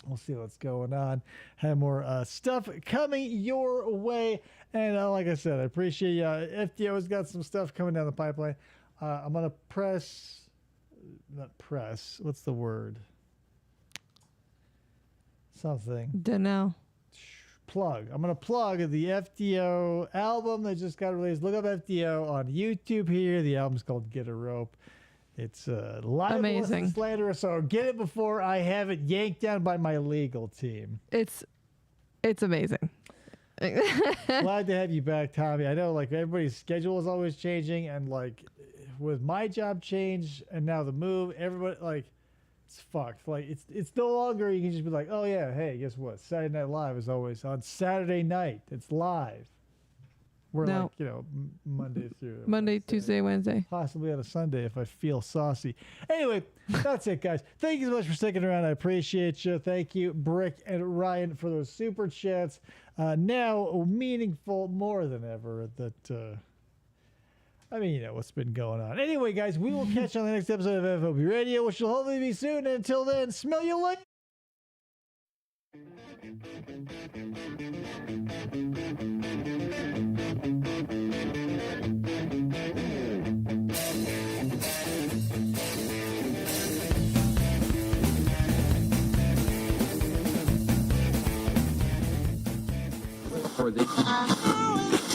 We'll see what's going on. Have more stuff coming your way. And like I said, I appreciate you. FDO's got some stuff coming down the pipeline. I'm going to what's the word? Something. Dunno. plug. I'm going to plug the FDO album that just got released. Look up FDO on YouTube here. The album's called Get a Rope. It's libelous and slanderous, so get it before I have it yanked down by my legal team. It's amazing. Glad to have you back, Tommy. I know like everybody's schedule is always changing, and like with my job change and now the move, everybody like it's fucked. Like it's no longer you can just be like, oh yeah, hey, guess what? Saturday Night Live is always on Saturday night. It's live. We're like, you know, Monday through Monday, Tuesday, Wednesday. Possibly on a Sunday if I feel saucy. Anyway, that's it, guys. Thank you so much for sticking around. I appreciate you. Thank you, Brick and Ryan, for those super chats. Now meaningful more than ever that, I mean, you know what's been going on. Anyway, guys, we will catch you on the next episode of FOB Radio, which will hopefully be soon. And until then, smell you later. For the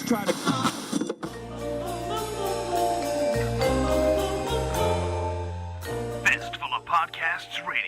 try to Fistful of Podcasts Radio.